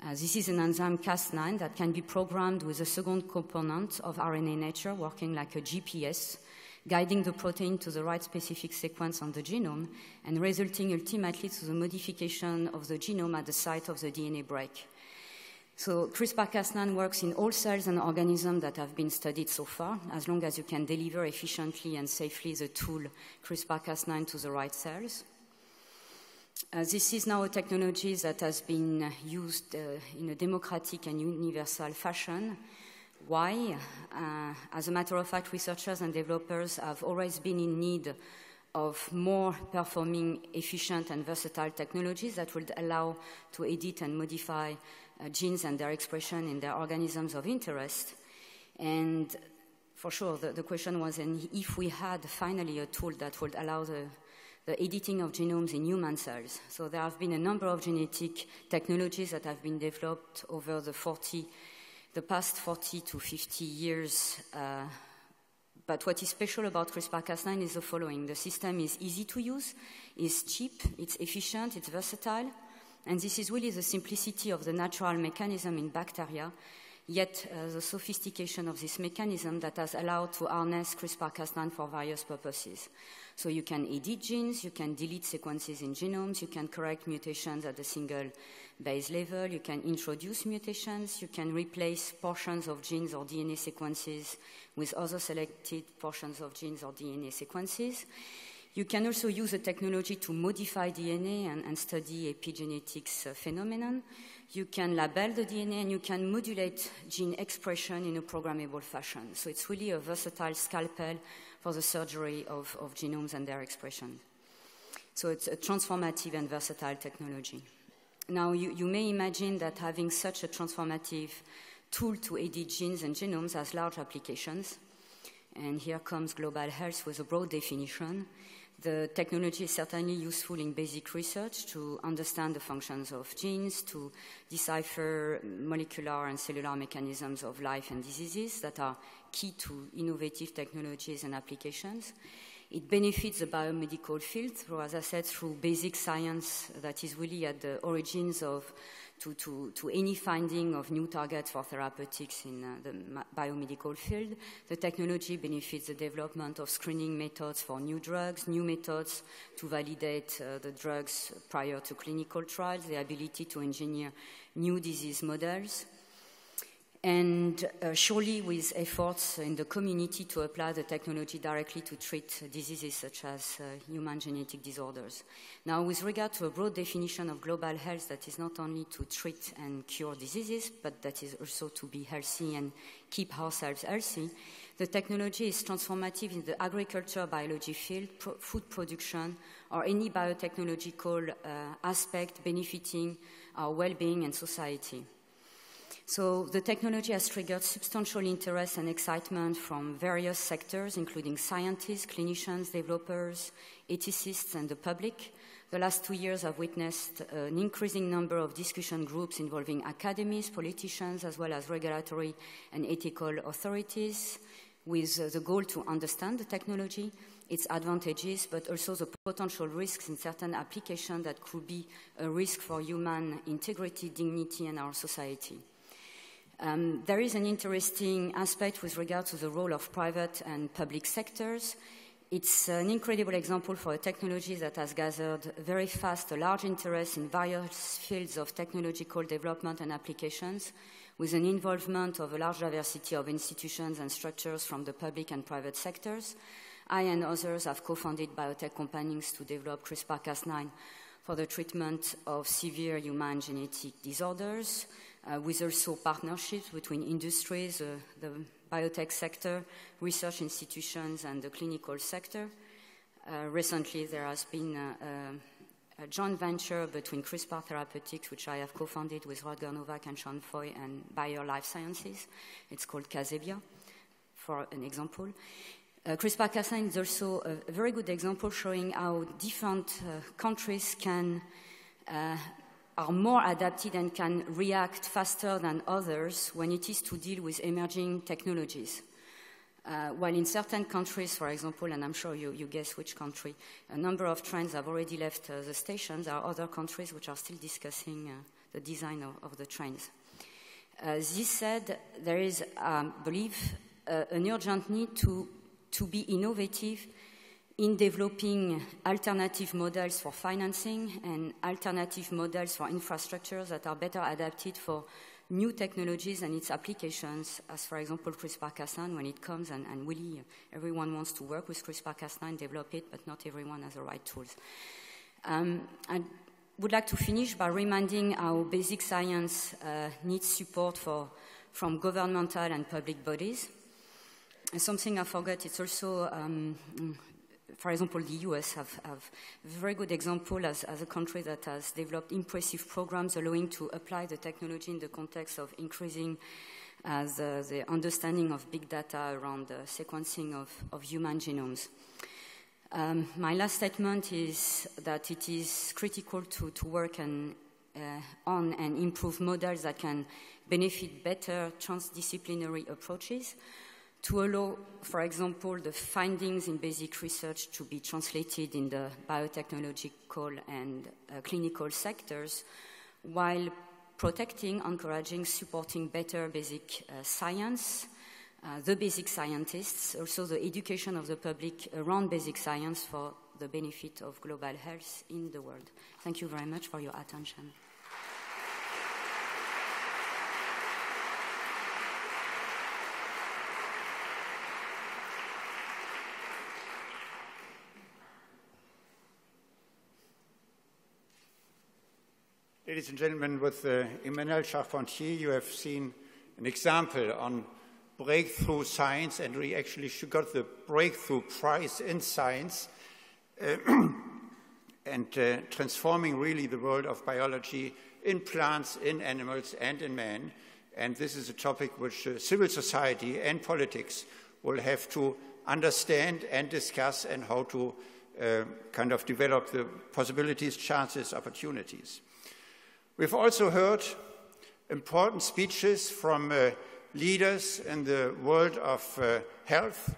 H: This is an enzyme Cas9 that can be programmed with a second component of RNA nature working like a GPS, guiding the protein to the right specific sequence on the genome and resulting ultimately to the modification of the genome at the site of the DNA break. So CRISPR-Cas9 works in all cells and organisms that have been studied so far, as long as you can deliver efficiently and safely the tool CRISPR-Cas9 to the right cells. This is now a technology that has been used in a democratic and universal fashion. Why? As a matter of fact, researchers and developers have always been in need of more performing, efficient, and versatile technologies that would allow to edit and modify genes and their expression in their organisms of interest. And for sure, the question was, and if we had finally a tool that would allow the editing of genomes in human cells. So there have been a number of genetic technologies that have been developed over the past 40 to 50 years. But what is special about CRISPR-Cas9 is the following. The system is easy to use, is cheap, it's efficient, it's versatile, and this is really the simplicity of the natural mechanism in bacteria, yet the sophistication of this mechanism that has allowed to harness CRISPR-Cas9 for various purposes. So you can edit genes, you can delete sequences in genomes, you can correct mutations at the single base level, you can introduce mutations, you can replace portions of genes or DNA sequences with other selected portions of genes or DNA sequences. You can also use the technology to modify DNA and study epigenetics phenomenon. You can label the DNA and you can modulate gene expression in a programmable fashion. So it's really a versatile scalpel for the surgery of genomes and their expression. So it's a transformative and versatile technology. Now, you may imagine that having such a transformative tool to edit genes and genomes has large applications. And here comes global health with a broad definition. The technology is certainly useful in basic research to understand the functions of genes, to decipher molecular and cellular mechanisms of life and diseases that are key to innovative technologies and applications. It benefits the biomedical field, through, as I said, through basic science that is really at the origins of to any finding of new targets for therapeutics in the biomedical field. The technology benefits the development of screening methods for new drugs, new methods to validate the drugs prior to clinical trials, the ability to engineer new disease models, and surely with efforts in the community to apply the technology directly to treat diseases such as human genetic disorders. Now, with regard to a broad definition of global health, that is not only to treat and cure diseases, but that is also to be healthy and keep ourselves healthy, the technology is transformative in the agriculture biology field, food production, or any biotechnological aspect benefiting our well-being and society. So the technology has triggered substantial interest and excitement from various sectors, including scientists, clinicians, developers, ethicists, and the public. The last 2 years have witnessed an increasing number of discussion groups involving academies, politicians, as well as regulatory and ethical authorities, with the goal to understand the technology, its advantages, but also the potential risks in certain applications that could be a risk for human integrity, dignity, and our society. There is an interesting aspect with regard to the role of private and public sectors. It's an incredible example for a technology that has gathered very fast a large interest in various fields of technological development and applications, with an involvement of a large diversity of institutions and structures from the public and private sectors. I and others have co-founded biotech companies to develop CRISPR-Cas9 for the treatment of severe human genetic disorders, with also partnerships between industries, the biotech sector, research institutions, and the clinical sector. Recently, there has been a joint venture between CRISPR Therapeutics, which I have co-founded with Rutger Novak and Sean Foy, and Bayer Life Sciences. It's called Casebia, for an example. CRISPR-Cas9 is also a very good example showing how different countries are more adapted and can react faster than others when it is to deal with emerging technologies. While in certain countries, for example, and I'm sure you guess which country, a number of trains have already left the stations, there are other countries which are still discussing the design of the trains. This said, there is, I believe, an urgent need to be innovative in developing alternative models for financing and alternative models for infrastructures that are better adapted for new technologies and its applications, as for example CRISPR-Cas9 when it comes, and really everyone wants to work with CRISPR-Cas9, develop it, but not everyone has the right tools. I would like to finish by reminding how basic science needs support from governmental and public bodies. And something I forgot, it's also, for example, the US have a very good example as a country that has developed impressive programs allowing to apply the technology in the context of increasing the understanding of big data around the sequencing of human genomes. My last statement is that it is critical to work on and improve models that can benefit better transdisciplinary approaches, to allow, for example, the findings in basic research to be translated in the biotechnological and clinical sectors, while protecting, encouraging, supporting better basic science, the basic scientists, also the education of the public around basic science for the benefit of global health in the world. Thank you very much for your attention.
B: Ladies and gentlemen, with Emmanuel Charpentier, you have seen an example on breakthrough science, and she got the breakthrough prize in science and transforming really the world of biology in plants, in animals, and in man. And this is a topic which civil society and politics will have to understand and discuss, and how to kind of develop the possibilities, chances, opportunities. We've also heard important speeches from leaders in the world of health,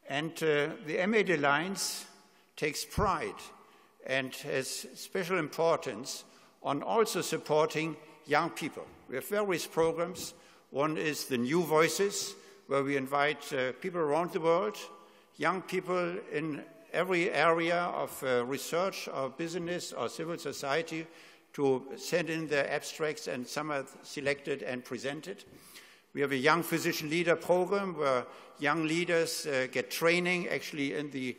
B: and the MAD Alliance takes pride and has special importance on also supporting young people. We have various programs. One is the New Voices, where we invite people around the world, young people in every area of research or business or civil society, to send in their abstracts, and some are selected and presented. We have a Young Physician Leader program where young leaders get training actually in the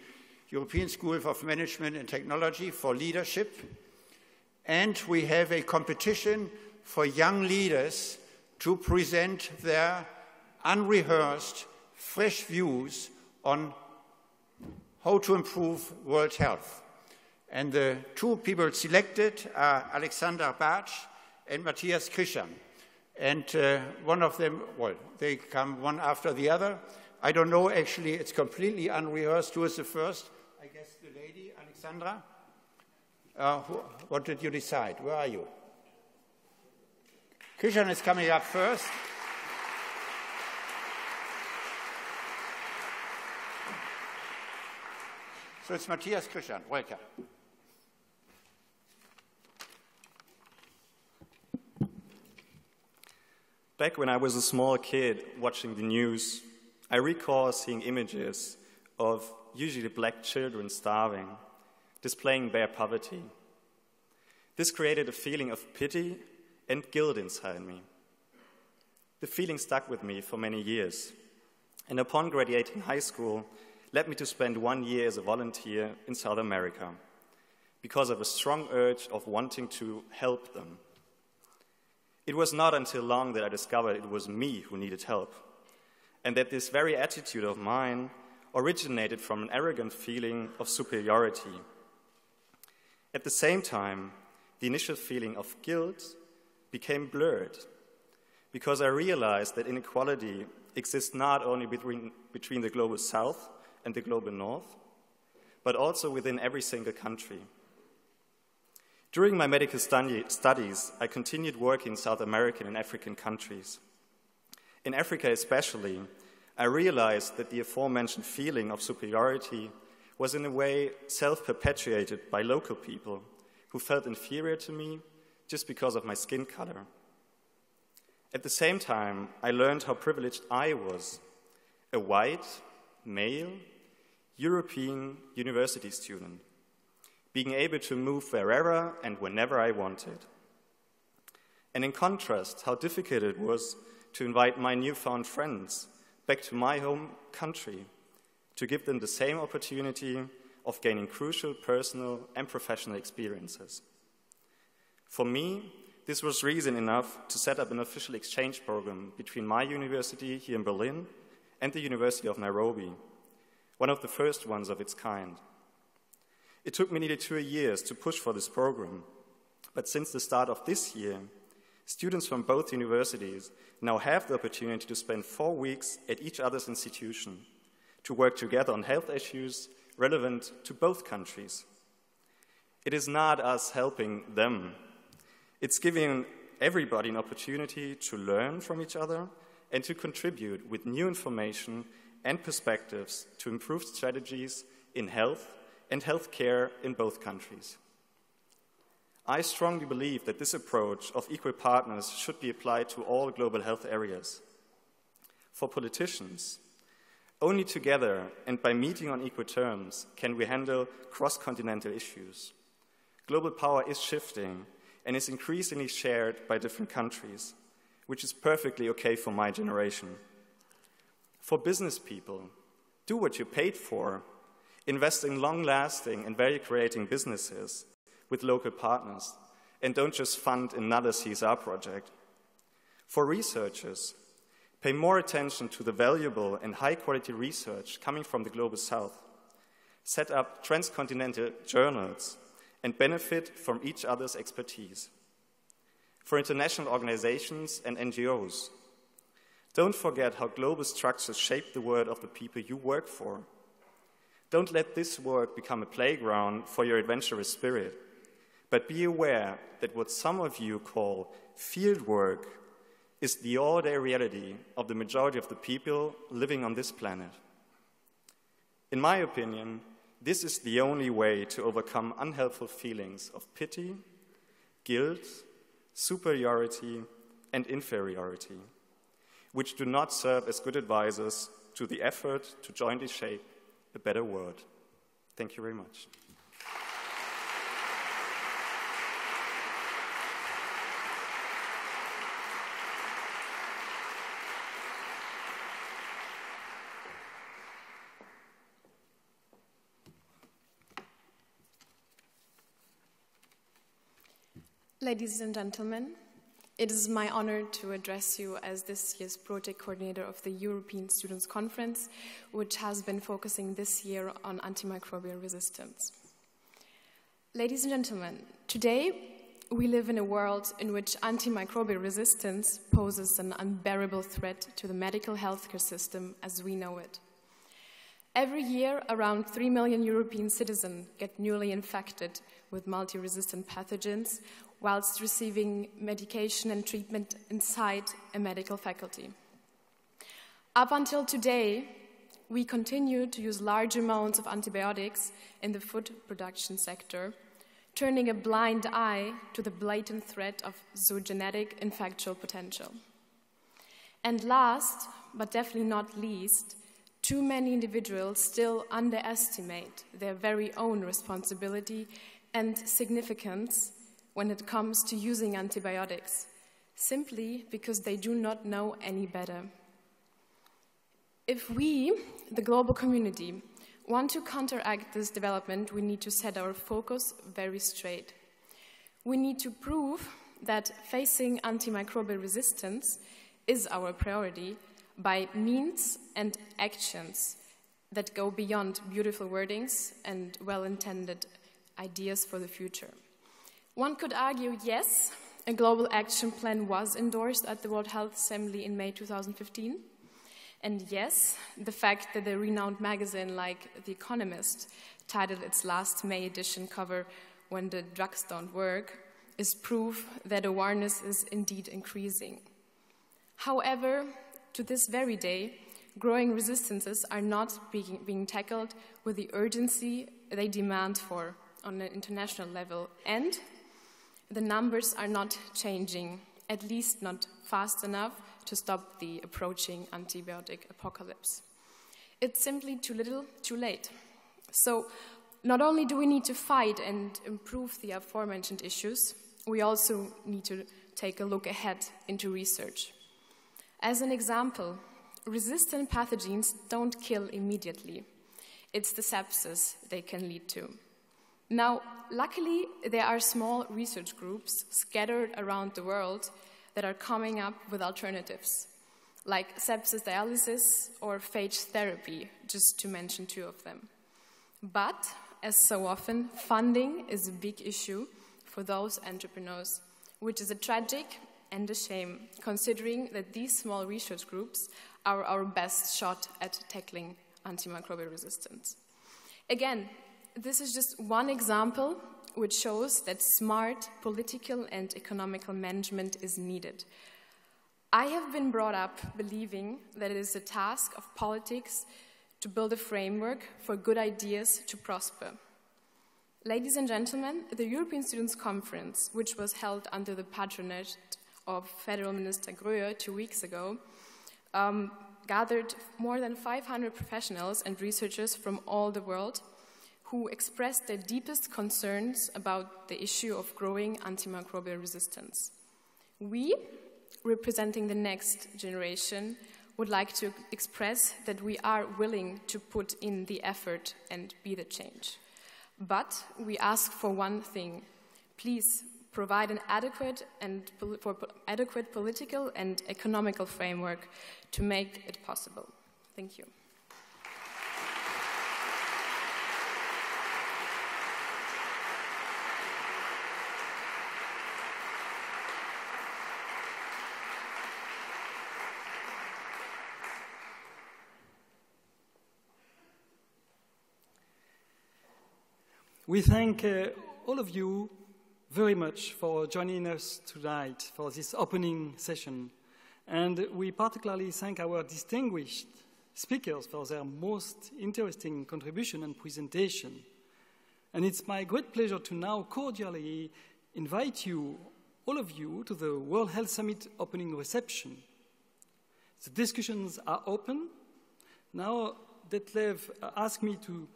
B: European School of Management and Technology for leadership. And we have a competition for young leaders to present their unrehearsed, fresh views on how to improve world health. And the two people selected are Alexander Bartsch and Matthias Christian. And one of them, well, they come one after the other. I don't know, actually, it's completely unrehearsed. Who is the first? I guess the lady, Alexandra. What did you decide? Where are you? Christian is coming up first. So it's Matthias Christian. Welcome.
I: Back when I was a small kid watching the news, I recall seeing images of usually black children starving, displaying bare poverty. This created a feeling of pity and guilt inside me. The feeling stuck with me for many years, and upon graduating high school, led me to spend 1 year as a volunteer in South America, because of a strong urge of wanting to help them. It was not until long that I discovered it was me who needed help, and that this very attitude of mine originated from an arrogant feeling of superiority. At the same time, the initial feeling of guilt became blurred, because I realized that inequality exists not only between the global south and the global north, but also within every single country. During my medical studies, I continued working in South American and African countries. In Africa especially, I realized that the aforementioned feeling of superiority was in a way self-perpetuated by local people who felt inferior to me just because of my skin color. At the same time, I learned how privileged I was, a white, male, European university student, being able to move wherever and whenever I wanted. And in contrast, how difficult it was to invite my newfound friends back to my home country, to give them the same opportunity of gaining crucial personal and professional experiences. For me, this was reason enough to set up an official exchange program between my university here in Berlin and the University of Nairobi, one of the first ones of its kind. It took me nearly 2 years to push for this program, but since the start of this year, students from both universities now have the opportunity to spend 4 weeks at each other's institution to work together on health issues relevant to both countries. It is not us helping them. It's giving everybody an opportunity to learn from each other and to contribute with new information and perspectives to improve strategies in health and healthcare in both countries. I strongly believe that this approach of equal partners should be applied to all global health areas. For politicians, only together and by meeting on equal terms can we handle cross-continental issues. Global power is shifting and is increasingly shared by different countries, which is perfectly okay for my generation. For business people, do what you paid for. Invest in long-lasting and value-creating businesses with local partners, and don't just fund another CSR project. For researchers, pay more attention to the valuable and high-quality research coming from the Global South. Set up transcontinental journals and benefit from each other's expertise. For international organizations and NGOs, don't forget how global structures shape the world of the people you work for. Don't let this work become a playground for your adventurous spirit, but be aware that what some of you call field work is the all-day reality of the majority of the people living on this planet. In my opinion, this is the only way to overcome unhelpful feelings of pity, guilt, superiority, and inferiority, which do not serve as good advisors to the effort to jointly shape a better world. Thank you very much.
J: Ladies and gentlemen, it is my honor to address you as this year's project coordinator of the European Students' Conference, which has been focusing this year on antimicrobial resistance. Ladies and gentlemen, today we live in a world in which antimicrobial resistance poses an unbearable threat to the medical healthcare system as we know it. Every year, around 3 million European citizens get newly infected with multi-resistant pathogens whilst receiving medication and treatment inside a medical faculty. Up until today, we continue to use large amounts of antibiotics in the food production sector, turning a blind eye to the blatant threat of zoonotic infectious potential. And last, but definitely not least, too many individuals still underestimate their very own responsibility and significance when it comes to using antibiotics, simply because they do not know any better. If we, the global community, want to counteract this development, we need to set our focus very straight. We need to prove that facing antimicrobial resistance is our priority by means and actions that go beyond beautiful wordings and well-intended ideas for the future. One could argue, yes, a global action plan was endorsed at the World Health Assembly in May 2015. And yes, the fact that a renowned magazine like The Economist titled its last May edition cover, "When the Drugs Don't Work," is proof that awareness is indeed increasing. However, to this very day, growing resistances are not being tackled with the urgency they demand for on an international level, and the numbers are not changing, at least not fast enough to stop the approaching antibiotic apocalypse. It's simply too little, too late. So not only do we need to fight and improve the aforementioned issues, we also need to take a look ahead into research. As an example, resistant pathogens don't kill immediately. It's the sepsis they can lead to. Now, luckily, there are small research groups scattered around the world that are coming up with alternatives, like sepsis dialysis or phage therapy, just to mention two of them. But, as so often, funding is a big issue for those entrepreneurs, which is a tragic and a shame, considering that these small research groups are our best shot at tackling antimicrobial resistance. Again, this is just one example which shows that smart political and economical management is needed. I have been brought up believing that it is the task of politics to build a framework for good ideas to prosper. Ladies and gentlemen, the European Students' Conference, which was held under the patronage of Federal Minister Gröhe 2 weeks ago, gathered more than 500 professionals and researchers from all the world who expressed their deepest concerns about the issue of growing antimicrobial resistance. We, representing the next generation, would like to express that we are willing to put in the effort and be the change. But we ask for one thing: please provide an adequate political and economical framework to make it possible. Thank you.
C: We thank all of you very much for joining us tonight for this opening session. And we particularly thank our distinguished speakers for their most interesting contribution and presentation. And it's my great pleasure to now cordially invite you, all of you, to the World Health Summit opening reception. The discussions are open. Now, Detlef asked me to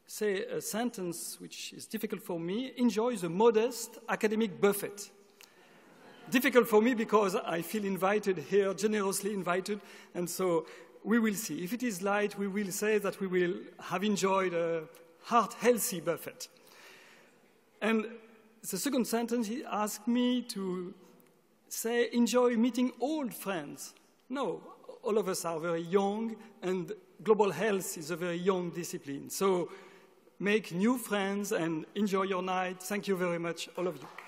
C: say a sentence which is difficult for me: enjoy the modest academic buffet. Difficult for me because I feel invited here, generously invited, and so we will see. If it is light, we will say that we will have enjoyed a heart-healthy buffet. And the second sentence, he asked me to say, enjoy meeting old friends. No, all of us are very young, and global health is a very young discipline. So make new friends and enjoy your night. Thank you very much, all of you.